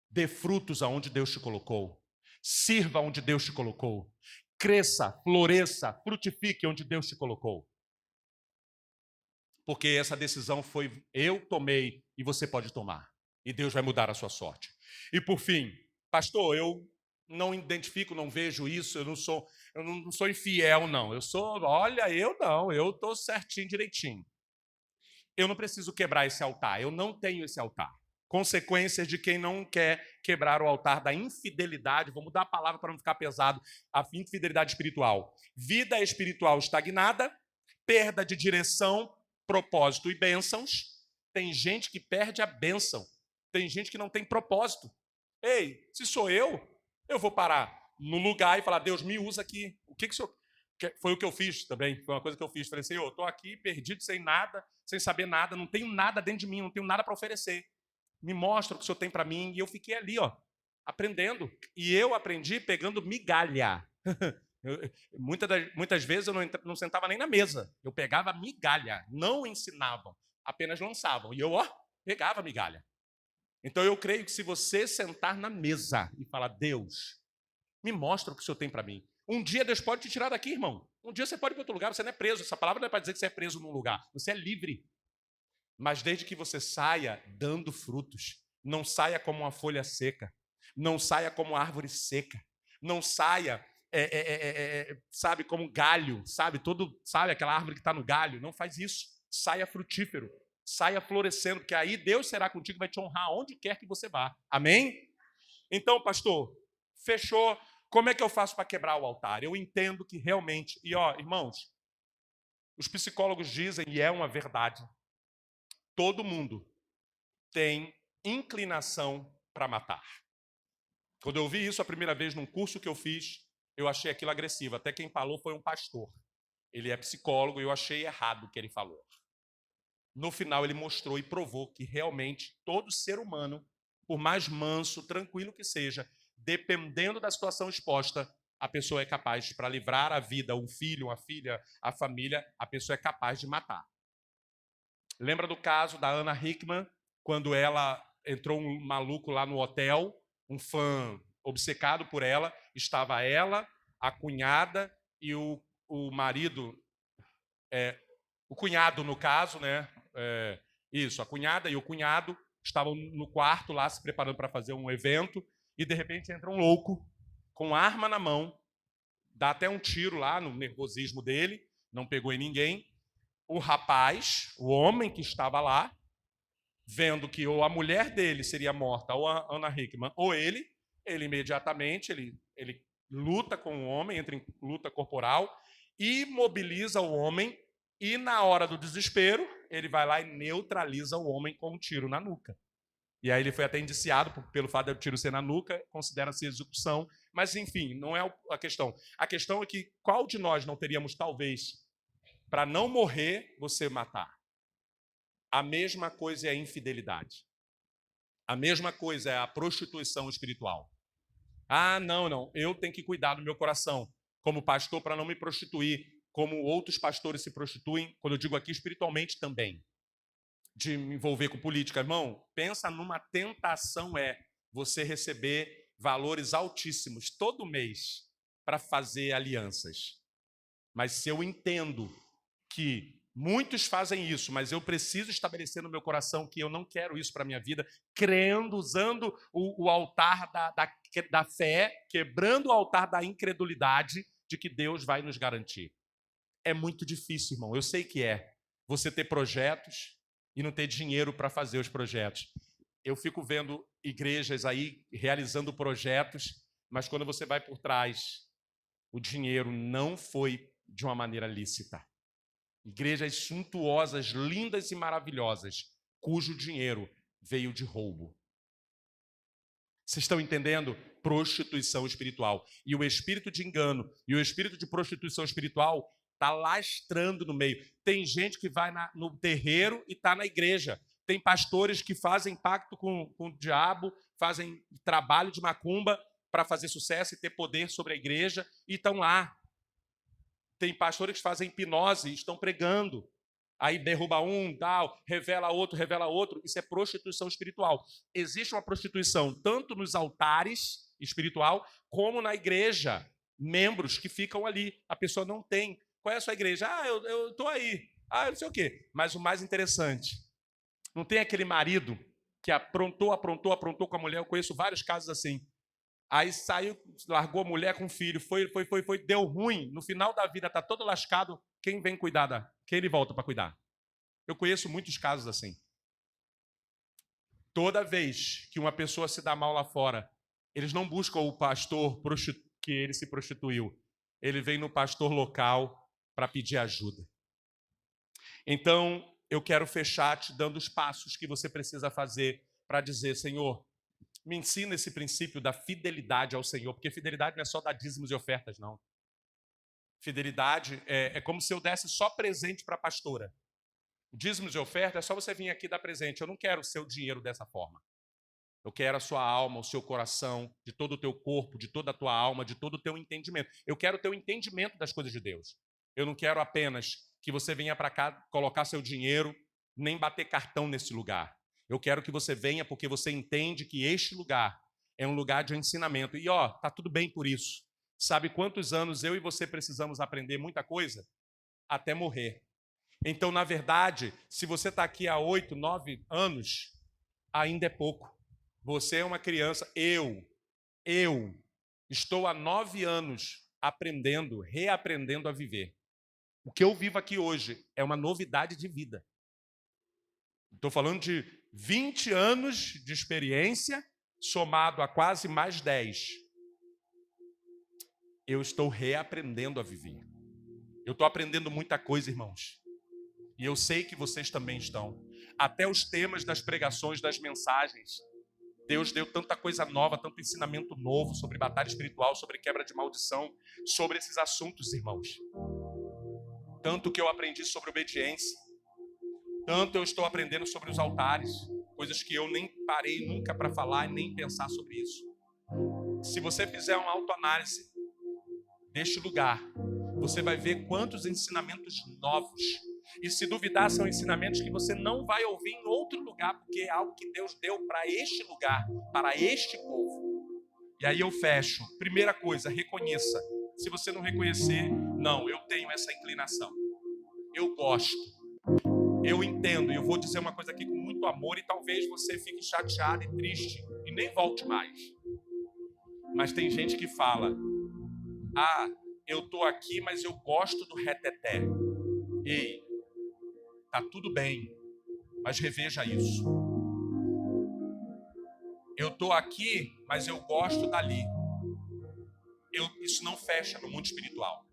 S1: Dê frutos aonde Deus te colocou. Sirva onde Deus te colocou. Cresça, floresça, frutifique onde Deus te colocou. Porque essa decisão eu tomei e você pode tomar. E Deus vai mudar a sua sorte. E por fim, pastor, eu não identifico, não vejo isso, eu não sou infiel, não. Eu estou certinho, direitinho. Eu não preciso quebrar esse altar, eu não tenho esse altar. Consequências de quem não quer quebrar o altar da infidelidade, vou mudar a palavra para não ficar pesado, a infidelidade espiritual. Vida espiritual estagnada, perda de direção, propósito e bênçãos. Tem gente que perde a bênção. Tem gente que não tem propósito. Ei, se sou eu vou parar no lugar e falar, Deus, me usa aqui. O que o senhor... Foi o que eu fiz também, foi uma coisa que eu fiz. Falei, Senhor, eu estou aqui perdido, sem nada, sem saber nada, não tenho nada dentro de mim, não tenho nada para oferecer. Me mostra o que o Senhor tem para mim. E eu fiquei ali, aprendendo. E eu aprendi pegando migalha. Muitas vezes eu não sentava nem na mesa. Eu pegava migalha. Não ensinavam, apenas lançavam. E eu, pegava migalha. Então eu creio que se você sentar na mesa e falar, Deus, me mostra o que o Senhor tem para mim. Um dia Deus pode te tirar daqui, irmão. Um dia você pode ir para outro lugar, você não é preso. Essa palavra não é para dizer que você é preso num lugar. Você é livre. Mas desde que você saia dando frutos, não saia como uma folha seca, não saia como árvore seca, não saia, sabe, como galho, sabe aquela árvore que está no galho, não faz isso. Saia frutífero, saia florescendo, porque aí Deus será contigo e vai te honrar onde quer que você vá. Amém? Então, pastor, fechou. Como é que eu faço para quebrar o altar? Eu entendo que realmente, e irmãos, os psicólogos dizem, e é uma verdade, todo mundo tem inclinação para matar. Quando eu vi isso a primeira vez num curso que eu fiz, eu achei aquilo agressivo. Até quem falou foi um pastor. Ele é psicólogo e eu achei errado o que ele falou. No final, ele mostrou e provou que realmente todo ser humano, por mais manso, tranquilo que seja, dependendo da situação exposta, a pessoa é capaz, para livrar a vida, um filho, uma filha, a família, a pessoa é capaz de matar. Lembra do caso da Anna Hickman, quando ela entrou um maluco lá no hotel, um fã obcecado por ela, estava ela, a cunhada e o marido, o cunhado no caso, né? Isso, a cunhada e o cunhado estavam no quarto lá se preparando para fazer um evento e de repente entra um louco com arma na mão, dá até um tiro lá no nervosismo dele, não pegou em ninguém. O rapaz, o homem que estava lá, vendo que ou a mulher dele seria morta, ou a Anna Hickman, ou ele imediatamente ele luta com o homem, entra em luta corporal, imobiliza o homem e na hora do desespero, ele vai lá e neutraliza o homem com um tiro na nuca. E aí ele foi até indiciado pelo fato do tiro ser na nuca, considera-se execução, mas enfim, não é a questão. A questão é que qual de nós não teríamos, talvez, para não morrer, você matar? A mesma coisa é a infidelidade. A mesma coisa é a prostituição espiritual. Ah, não, eu tenho que cuidar do meu coração, como pastor, para não me prostituir, como outros pastores se prostituem, quando eu digo aqui espiritualmente também, de me envolver com política. Irmão, pensa numa tentação você receber valores altíssimos todo mês para fazer alianças. Mas se eu entendo que muitos fazem isso, mas eu preciso estabelecer no meu coração que eu não quero isso para a minha vida, crendo, usando o altar da fé, quebrando o altar da incredulidade de que Deus vai nos garantir. É muito difícil, irmão, eu sei que é. Você ter projetos e não ter dinheiro para fazer os projetos. Eu fico vendo igrejas aí realizando projetos, mas quando você vai por trás, o dinheiro não foi de uma maneira lícita. Igrejas suntuosas, lindas e maravilhosas, cujo dinheiro veio de roubo. Vocês estão entendendo? Prostituição espiritual. E o espírito de engano e o espírito de prostituição espiritual está lastrando no meio. Tem gente que vai no terreiro e está na igreja. Tem pastores que fazem pacto com o diabo, fazem trabalho de macumba para fazer sucesso e ter poder sobre a igreja e estão lá. Tem pastores que fazem hipnose e estão pregando. Aí derruba um, tal, revela outro. Isso é prostituição espiritual. Existe uma prostituição tanto nos altares espiritual como na igreja. Membros que ficam ali. A pessoa não tem. Qual é a sua igreja? Ah, eu estou aí. Ah, eu não sei o quê. Mas o mais interessante, não tem aquele marido que aprontou com a mulher. Eu conheço vários casos assim. Aí saiu, largou a mulher com o filho, foi, deu ruim. No final da vida está todo lascado. Quem vem cuidar quem ele volta para cuidar? Eu conheço muitos casos assim. Toda vez que uma pessoa se dá mal lá fora, eles não buscam o pastor que ele se prostituiu. Ele vem no pastor local para pedir ajuda. Então, eu quero fechar te dando os passos que você precisa fazer para dizer, Senhor, me ensina esse princípio da fidelidade ao Senhor, porque fidelidade não é só dar dízimos e ofertas, não. Fidelidade é como se eu desse só presente para a pastora. Dízimos e ofertas é só você vir aqui dar presente. Eu não quero o seu dinheiro dessa forma. Eu quero a sua alma, o seu coração, de todo o teu corpo, de toda a tua alma, de todo o teu entendimento. Eu quero o teu entendimento das coisas de Deus. Eu não quero apenas que você venha para cá colocar seu dinheiro, nem bater cartão nesse lugar. Eu quero que você venha porque você entende que este lugar é um lugar de ensinamento. E tá tudo bem por isso. Sabe quantos anos eu e você precisamos aprender muita coisa? Até morrer. Então, na verdade, se você está aqui há 8, 9 anos, ainda é pouco. Você é uma criança. Eu estou há 9 anos aprendendo, reaprendendo a viver. O que eu vivo aqui hoje é uma novidade de vida. Estou falando de 20 anos de experiência, somado a quase mais 10. Eu estou reaprendendo a viver. Eu estou aprendendo muita coisa, irmãos. E eu sei que vocês também estão. Até os temas das pregações, das mensagens. Deus deu tanta coisa nova, tanto ensinamento novo sobre batalha espiritual, sobre quebra de maldição, sobre esses assuntos, irmãos. Tanto que eu aprendi sobre obediência. Tanto eu estou aprendendo sobre os altares. Coisas que eu nem parei nunca para falar e nem pensar sobre isso. Se você fizer uma autoanálise deste lugar, você vai ver quantos ensinamentos novos. E se duvidar, são ensinamentos que você não vai ouvir em outro lugar, porque é algo que Deus deu para este lugar, para este povo. E aí eu fecho. Primeira coisa, reconheça. Se você não reconhecer, não, eu tenho essa inclinação. Eu gosto. Eu entendo. E eu vou dizer uma coisa aqui com muito amor e talvez você fique chateado e triste e nem volte mais. Mas tem gente que fala, eu estou aqui, mas eu gosto do reteté. Ei, tá tudo bem, mas reveja isso. Eu estou aqui, mas eu gosto dali. Isso não fecha no mundo espiritual.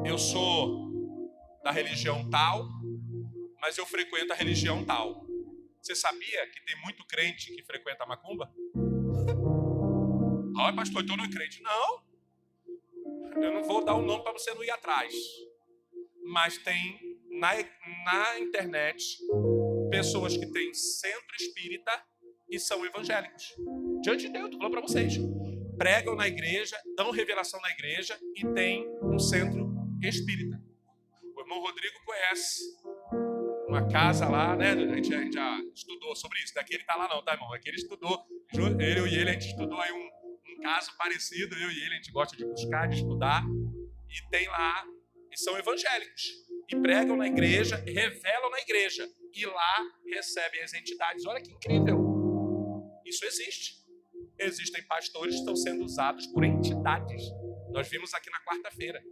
S1: Eu sou da religião tal, mas eu frequento a religião tal. Você sabia que tem muito crente que frequenta a macumba? Pastor, então não é crente. Não, eu não vou dar o nome para você não ir atrás. Mas tem na internet pessoas que têm centro espírita e são evangélicos. Diante de Deus, estou falando para vocês. Pregam na igreja, dão revelação na igreja e tem um centro espírita. O irmão Rodrigo conhece uma casa lá, né? A gente já estudou sobre isso. Daqui ele está lá não, tá, irmão? Aqui ele estudou, eu e ele, a gente estudou aí um caso parecido, eu e ele, a gente gosta de buscar, de estudar. E tem lá, e são evangélicos. E pregam na igreja, revelam na igreja. E lá recebem as entidades. Olha que incrível. Isso existe. Existem pastores que estão sendo usados por entidades. Nós vimos aqui na quarta-feira.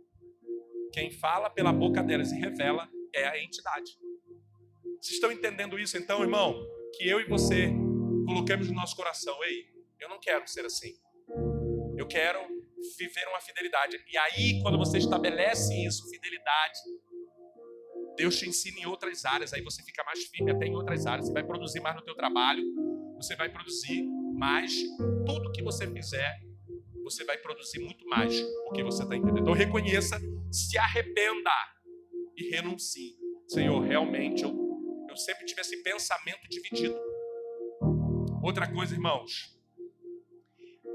S1: Quem fala pela boca delas e revela é a entidade. Vocês estão entendendo isso então, irmão? Que eu e você coloquemos no nosso coração. Ei, eu não quero ser assim. Eu quero viver uma fidelidade. E aí, quando você estabelece isso, fidelidade, Deus te ensina em outras áreas. Aí você fica mais firme até em outras áreas. Você vai produzir mais no teu trabalho. Você vai produzir mais. Tudo que você fizer, você vai produzir muito mais. Porque você está entendendo. Então reconheça, se arrependa e renuncie. Senhor, realmente eu sempre tive esse pensamento dividido. Outra coisa, irmãos.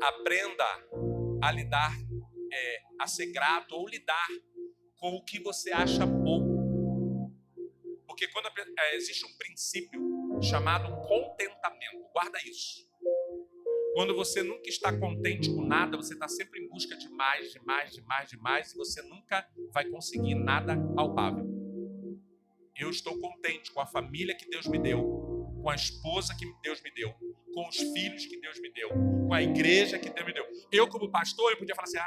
S1: Aprenda a lidar, a ser grato ou lidar com o que você acha pouco. Porque quando existe um princípio chamado contentamento, guarda isso. Quando você nunca está contente com nada, você está sempre em busca de mais, de mais, de mais, de mais, e você nunca vai conseguir nada palpável. Eu estou contente com a família que Deus me deu, com a esposa que Deus me deu, com os filhos que Deus me deu, com a igreja que Deus me deu. Eu, como pastor, eu podia falar assim,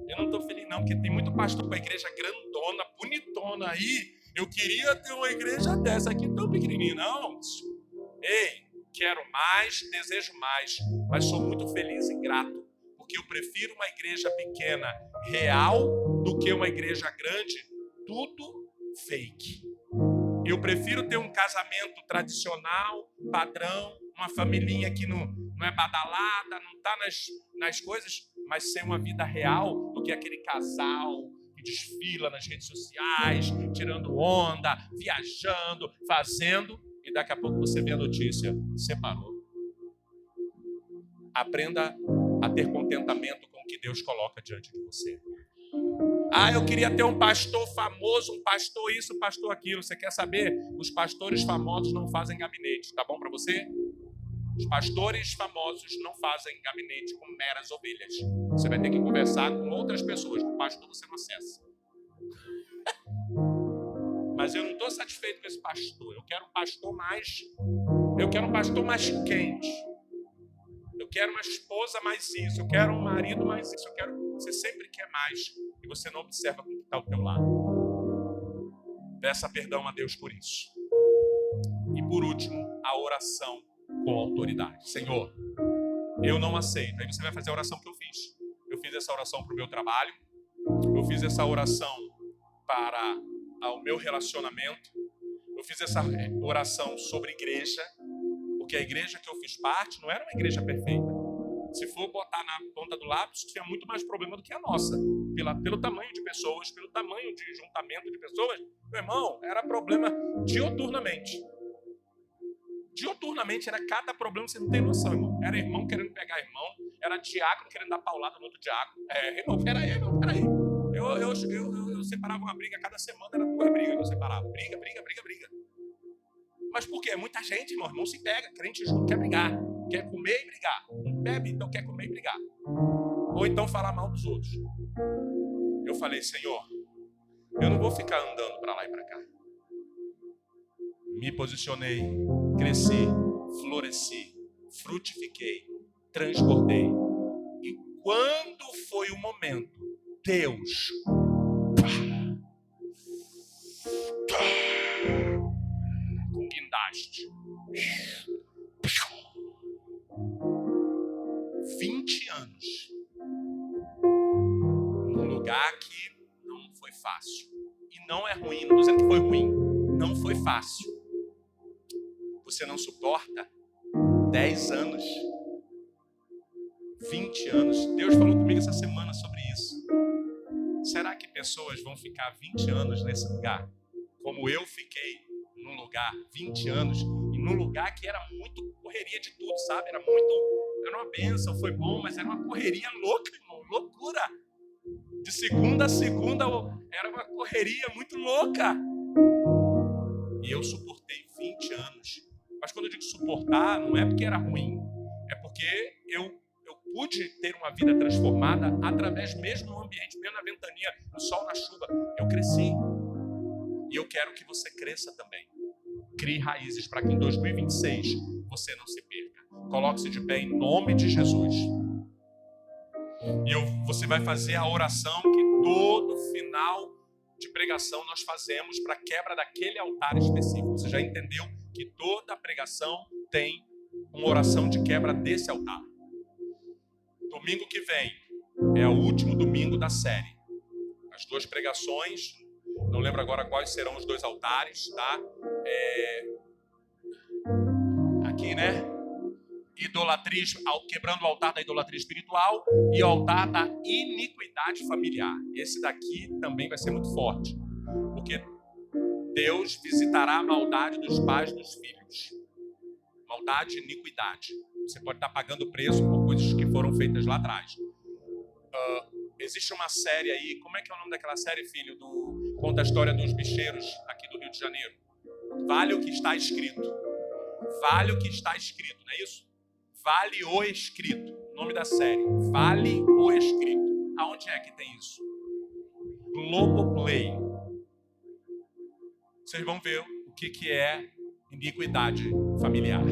S1: eu não estou feliz não, porque tem muito pastor com a igreja grandona, bonitona aí. Eu queria ter uma igreja dessa aqui tão pequenininha. Não, ei, quero mais, desejo mais, mas sou muito feliz e grato, porque eu prefiro uma igreja pequena, real, do que uma igreja grande, tudo fake. Eu prefiro ter um casamento tradicional, padrão, uma familhinha que não é badalada, não está nas coisas, mas ser uma vida real do que aquele casal que desfila nas redes sociais, tirando onda, viajando, fazendo, e daqui a pouco você vê a notícia, separou. Aprenda a ter contentamento com o que Deus coloca diante de você. Eu queria ter um pastor famoso, um pastor isso, um pastor aquilo. Você quer saber? Os pastores famosos não fazem gabinete, tá bom para você? Os pastores famosos não fazem gabinete com meras ovelhas. Você vai ter que conversar com outras pessoas. Com o pastor você não acessa. Mas eu não estou satisfeito com esse pastor. Eu quero um pastor mais quente. Eu quero uma esposa mais isso. Eu quero um marido mais isso. Você sempre quer mais. E você não observa como está ao teu lado. Peça perdão a Deus por isso. E por último, a oração com autoridade. Senhor, eu não aceito. Aí você vai fazer a oração que eu fiz. Eu fiz essa oração para o meu trabalho. Eu fiz essa oração para o meu relacionamento. Eu fiz essa oração sobre igreja. Porque a igreja que eu fiz parte não era uma igreja perfeita. Se for botar na ponta do lápis, tinha muito mais problema do que a nossa. Pelo tamanho de pessoas, pelo tamanho de juntamento de pessoas. Meu irmão, era problema dioturnamente. Dioturnamente era cada problema, você não tem noção, irmão. Era irmão querendo pegar irmão, era diácono querendo dar paulada no outro diácono. Irmão, peraí. Eu separava uma briga, cada semana era 2 brigas que eu separava. Briga. Mas por quê? Muita gente, irmão se pega, crente junto, quer brigar. Quer comer e brigar. Não bebe, então quer comer e brigar. Ou então falar mal dos outros. Eu falei, Senhor, eu não vou ficar andando para lá e para cá. Me posicionei, cresci, floresci, frutifiquei, transbordei. E quando foi o momento, Deus com guindaste. 20 anos num lugar que não foi fácil. E não é ruim, não estou dizendo que foi ruim. Não foi fácil. Você não suporta 10 anos, 20 anos. Deus falou comigo essa semana sobre isso. Será que pessoas vão ficar 20 anos nesse lugar? Como eu fiquei num lugar 20 anos, e num lugar que era muito correria de tudo, sabe? Era uma bênção, foi bom, mas era uma correria louca, irmão, loucura. De segunda a segunda era uma correria muito louca. E eu suportei 20 anos. Mas quando eu digo suportar, não é porque era ruim, é porque eu pude ter uma vida transformada através mesmo no ambiente, mesmo na ventania, no sol, na chuva. Eu cresci. E eu quero que você cresça também. Crie raízes para que em 2026 você não se perca. Coloque-se de pé em nome de Jesus. E você vai fazer a oração que todo final de pregação nós fazemos para a quebra daquele altar específico. Você já entendeu que toda pregação tem uma oração de quebra desse altar. Domingo que vem é o último domingo da série. As 2 pregações, não lembro agora quais serão os 2 altares, tá? Aqui, né? Idolatria, quebrando o altar da idolatria espiritual e o altar da iniquidade familiar. Esse daqui também vai ser muito forte, porque Deus visitará a maldade dos pais dos filhos. Maldade e iniquidade. Você pode estar pagando preço por coisas que foram feitas lá atrás. Existe uma série aí, como é que é o nome daquela série, filho? Conta a história dos bicheiros aqui do Rio de Janeiro. Vale o que está escrito. Vale o que está escrito, não é isso? Vale o escrito. O nome da série. Vale o escrito. Aonde é que tem isso? Globoplay. Vocês vão ver o que é iniquidade familiar.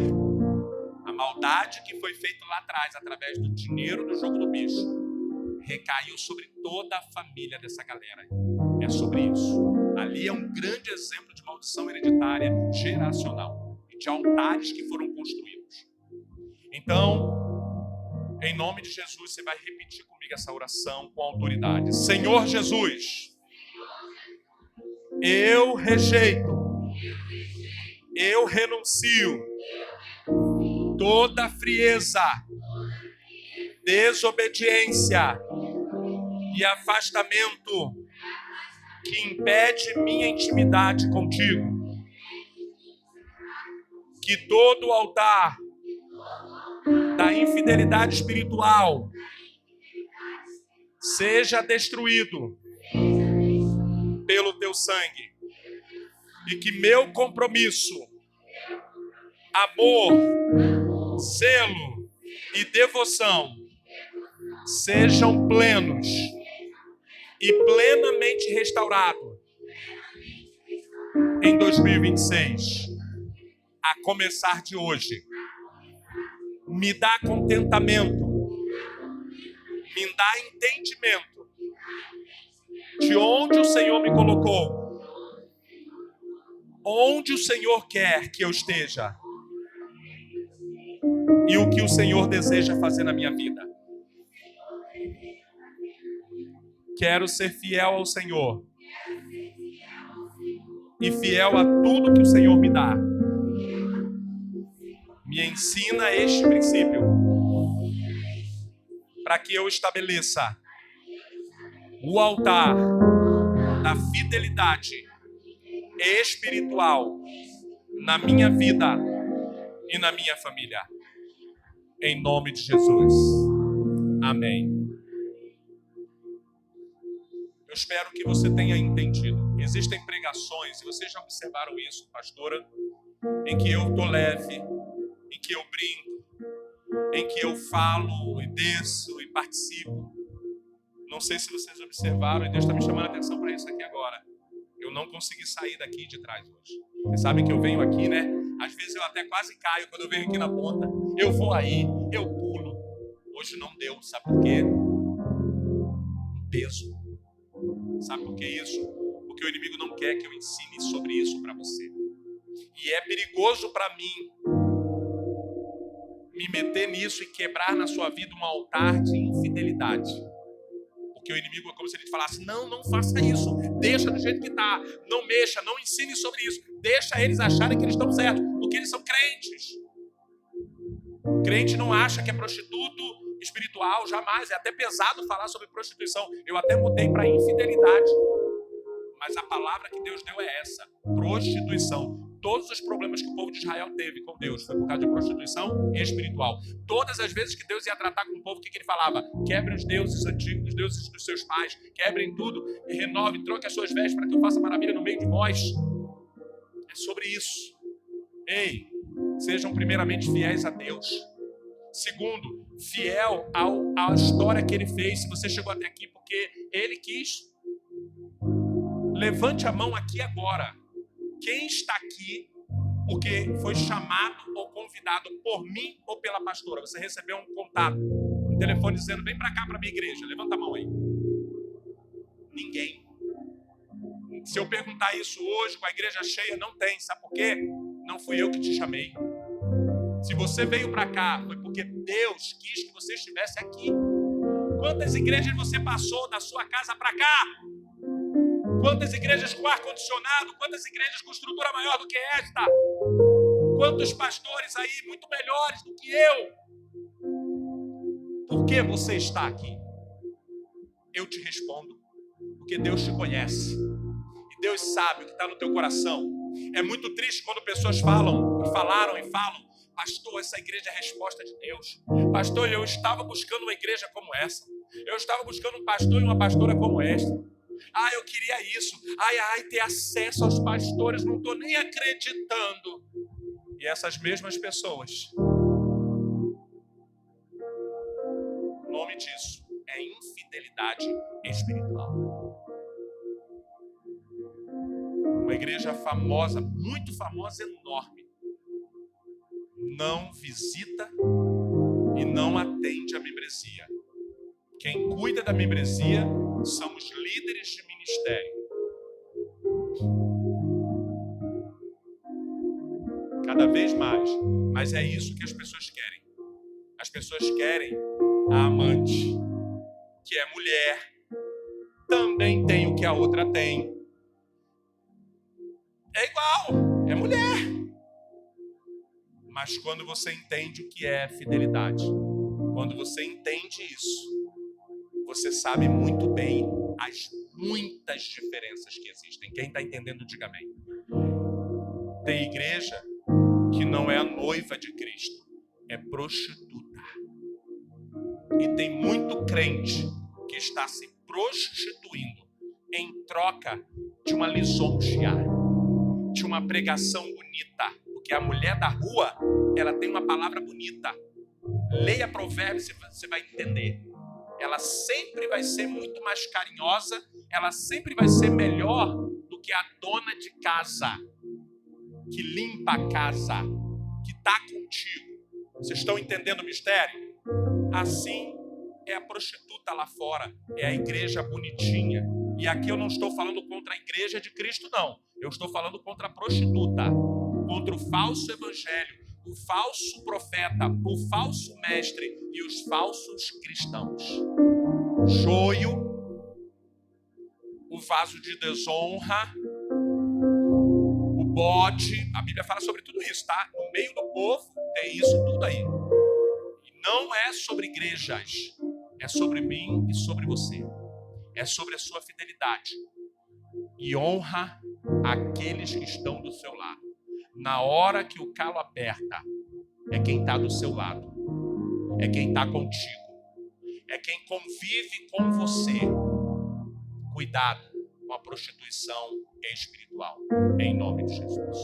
S1: A maldade que foi feita lá atrás, através do dinheiro do jogo do bicho, recaiu sobre toda a família dessa galera. É sobre isso. Ali é um grande exemplo de maldição hereditária geracional e de altares que foram construídos. Então, em nome de Jesus, você vai repetir comigo essa oração com autoridade. Senhor Jesus, eu rejeito, eu renuncio toda frieza, desobediência e afastamento que impede minha intimidade contigo. Que todo altar da infidelidade espiritual seja destruído pelo teu sangue. E que meu compromisso, amor, zelo e devoção sejam plenos e plenamente restaurados em 2026, a começar de hoje, me dá contentamento, me dá entendimento de onde o Senhor me colocou, onde o Senhor quer que eu esteja e o que o Senhor deseja fazer na minha vida. Quero ser fiel ao Senhor e fiel a tudo que o Senhor me dá. Me ensina este princípio para que eu estabeleça o altar da fidelidade espiritual na minha vida e na minha família. Em nome de Jesus. Amém. Eu espero que você tenha entendido. Existem pregações, e vocês já observaram isso, pastora, em que eu tô leve, em que eu brinco, em que eu falo e desço e participo. Não sei se vocês observaram, e Deus está me chamando a atenção para isso aqui agora. Eu não consegui sair daqui de trás hoje. Vocês sabem que eu venho aqui, né? Às vezes eu até quase caio quando eu venho aqui na ponta. Eu vou aí, eu pulo. Hoje não deu, sabe por quê? Um peso. Sabe por que isso? Porque o inimigo não quer que eu ensine sobre isso para você. E é perigoso para mim me meter nisso e quebrar na sua vida um altar de infidelidade. Porque o inimigo é como se ele falasse, não faça isso, deixa do jeito que está, não mexa, não ensine sobre isso, deixa eles acharem que eles estão certos, porque eles são crentes. O crente não acha que é prostituto espiritual, jamais, é até pesado falar sobre prostituição, eu até mudei para infidelidade, mas a palavra que Deus deu é essa, prostituição. Todos os problemas que o povo de Israel teve com Deus foi por causa de prostituição espiritual. Todas as vezes que Deus ia tratar com o povo, o que ele falava? Quebre os deuses antigos, os deuses dos seus pais, quebrem tudo e renove, troque as suas vestes para que eu faça maravilha no meio de vós. É sobre isso. Ei, sejam primeiramente fiéis a Deus. Segundo, fiel à história que ele fez. Se você chegou até aqui porque ele quis, levante a mão aqui agora. Quem está aqui porque foi chamado ou convidado por mim ou pela pastora? Você recebeu um contato, um telefone dizendo, vem para cá para a minha igreja. Levanta a mão aí. Ninguém. Se eu perguntar isso hoje com a igreja cheia, não tem. Sabe por quê? Não fui eu que te chamei. Se você veio para cá, foi porque Deus quis que você estivesse aqui. Quantas igrejas você passou da sua casa para cá? Quantas igrejas com ar-condicionado? Quantas igrejas com estrutura maior do que esta? Quantos pastores aí muito melhores do que eu? Por que você está aqui? Eu te respondo. Porque Deus te conhece. E Deus sabe o que está no teu coração. É muito triste quando pessoas falam, e falam, pastor, essa igreja é a resposta de Deus. Pastor, eu estava buscando uma igreja como essa. Eu estava buscando um pastor e uma pastora como esta. Eu queria isso. Ter acesso aos pastores, não estou nem acreditando. E essas mesmas pessoas, o nome disso é infidelidade espiritual. Uma igreja famosa, muito famosa, enorme, não visita e não atende a membresia. Quem cuida da membresia são os líderes de ministério. Cada vez mais. Mas é isso que as pessoas querem. As pessoas querem a amante, que é mulher, também tem o que a outra tem. É igual, é mulher. Mas quando você entende o que é fidelidade, quando você entende isso, você sabe muito bem as muitas diferenças que existem. Quem está entendendo, diga amém. Tem igreja que não é a noiva de Cristo, é prostituta. E tem muito crente que está se prostituindo em troca de uma lisonjeia, de uma pregação bonita. Porque a mulher da rua, ela tem uma palavra bonita. Leia Provérbios e você vai entender. Ela sempre vai ser muito mais carinhosa, ela sempre vai ser melhor do do que a dona de casa, que limpa a casa, que está contigo. Vocês estão entendendo o mistério? Assim é a prostituta lá fora, é a igreja bonitinha. E aqui eu não estou falando contra a igreja de Cristo, não. Eu estou falando contra a prostituta, contra o falso evangelho, o falso profeta, o falso mestre e os falsos cristãos. Joio, o vaso de desonra, o bode, a Bíblia fala sobre tudo isso, tá? No meio do povo tem isso tudo aí. E não é sobre igrejas, é sobre mim e sobre você. É sobre a sua fidelidade. E honra aqueles que estão do seu lado. Na hora que o calo aperta, é quem está do seu lado. É quem está contigo. É quem convive com você. Cuidado com a prostituição espiritual. Em nome de Jesus.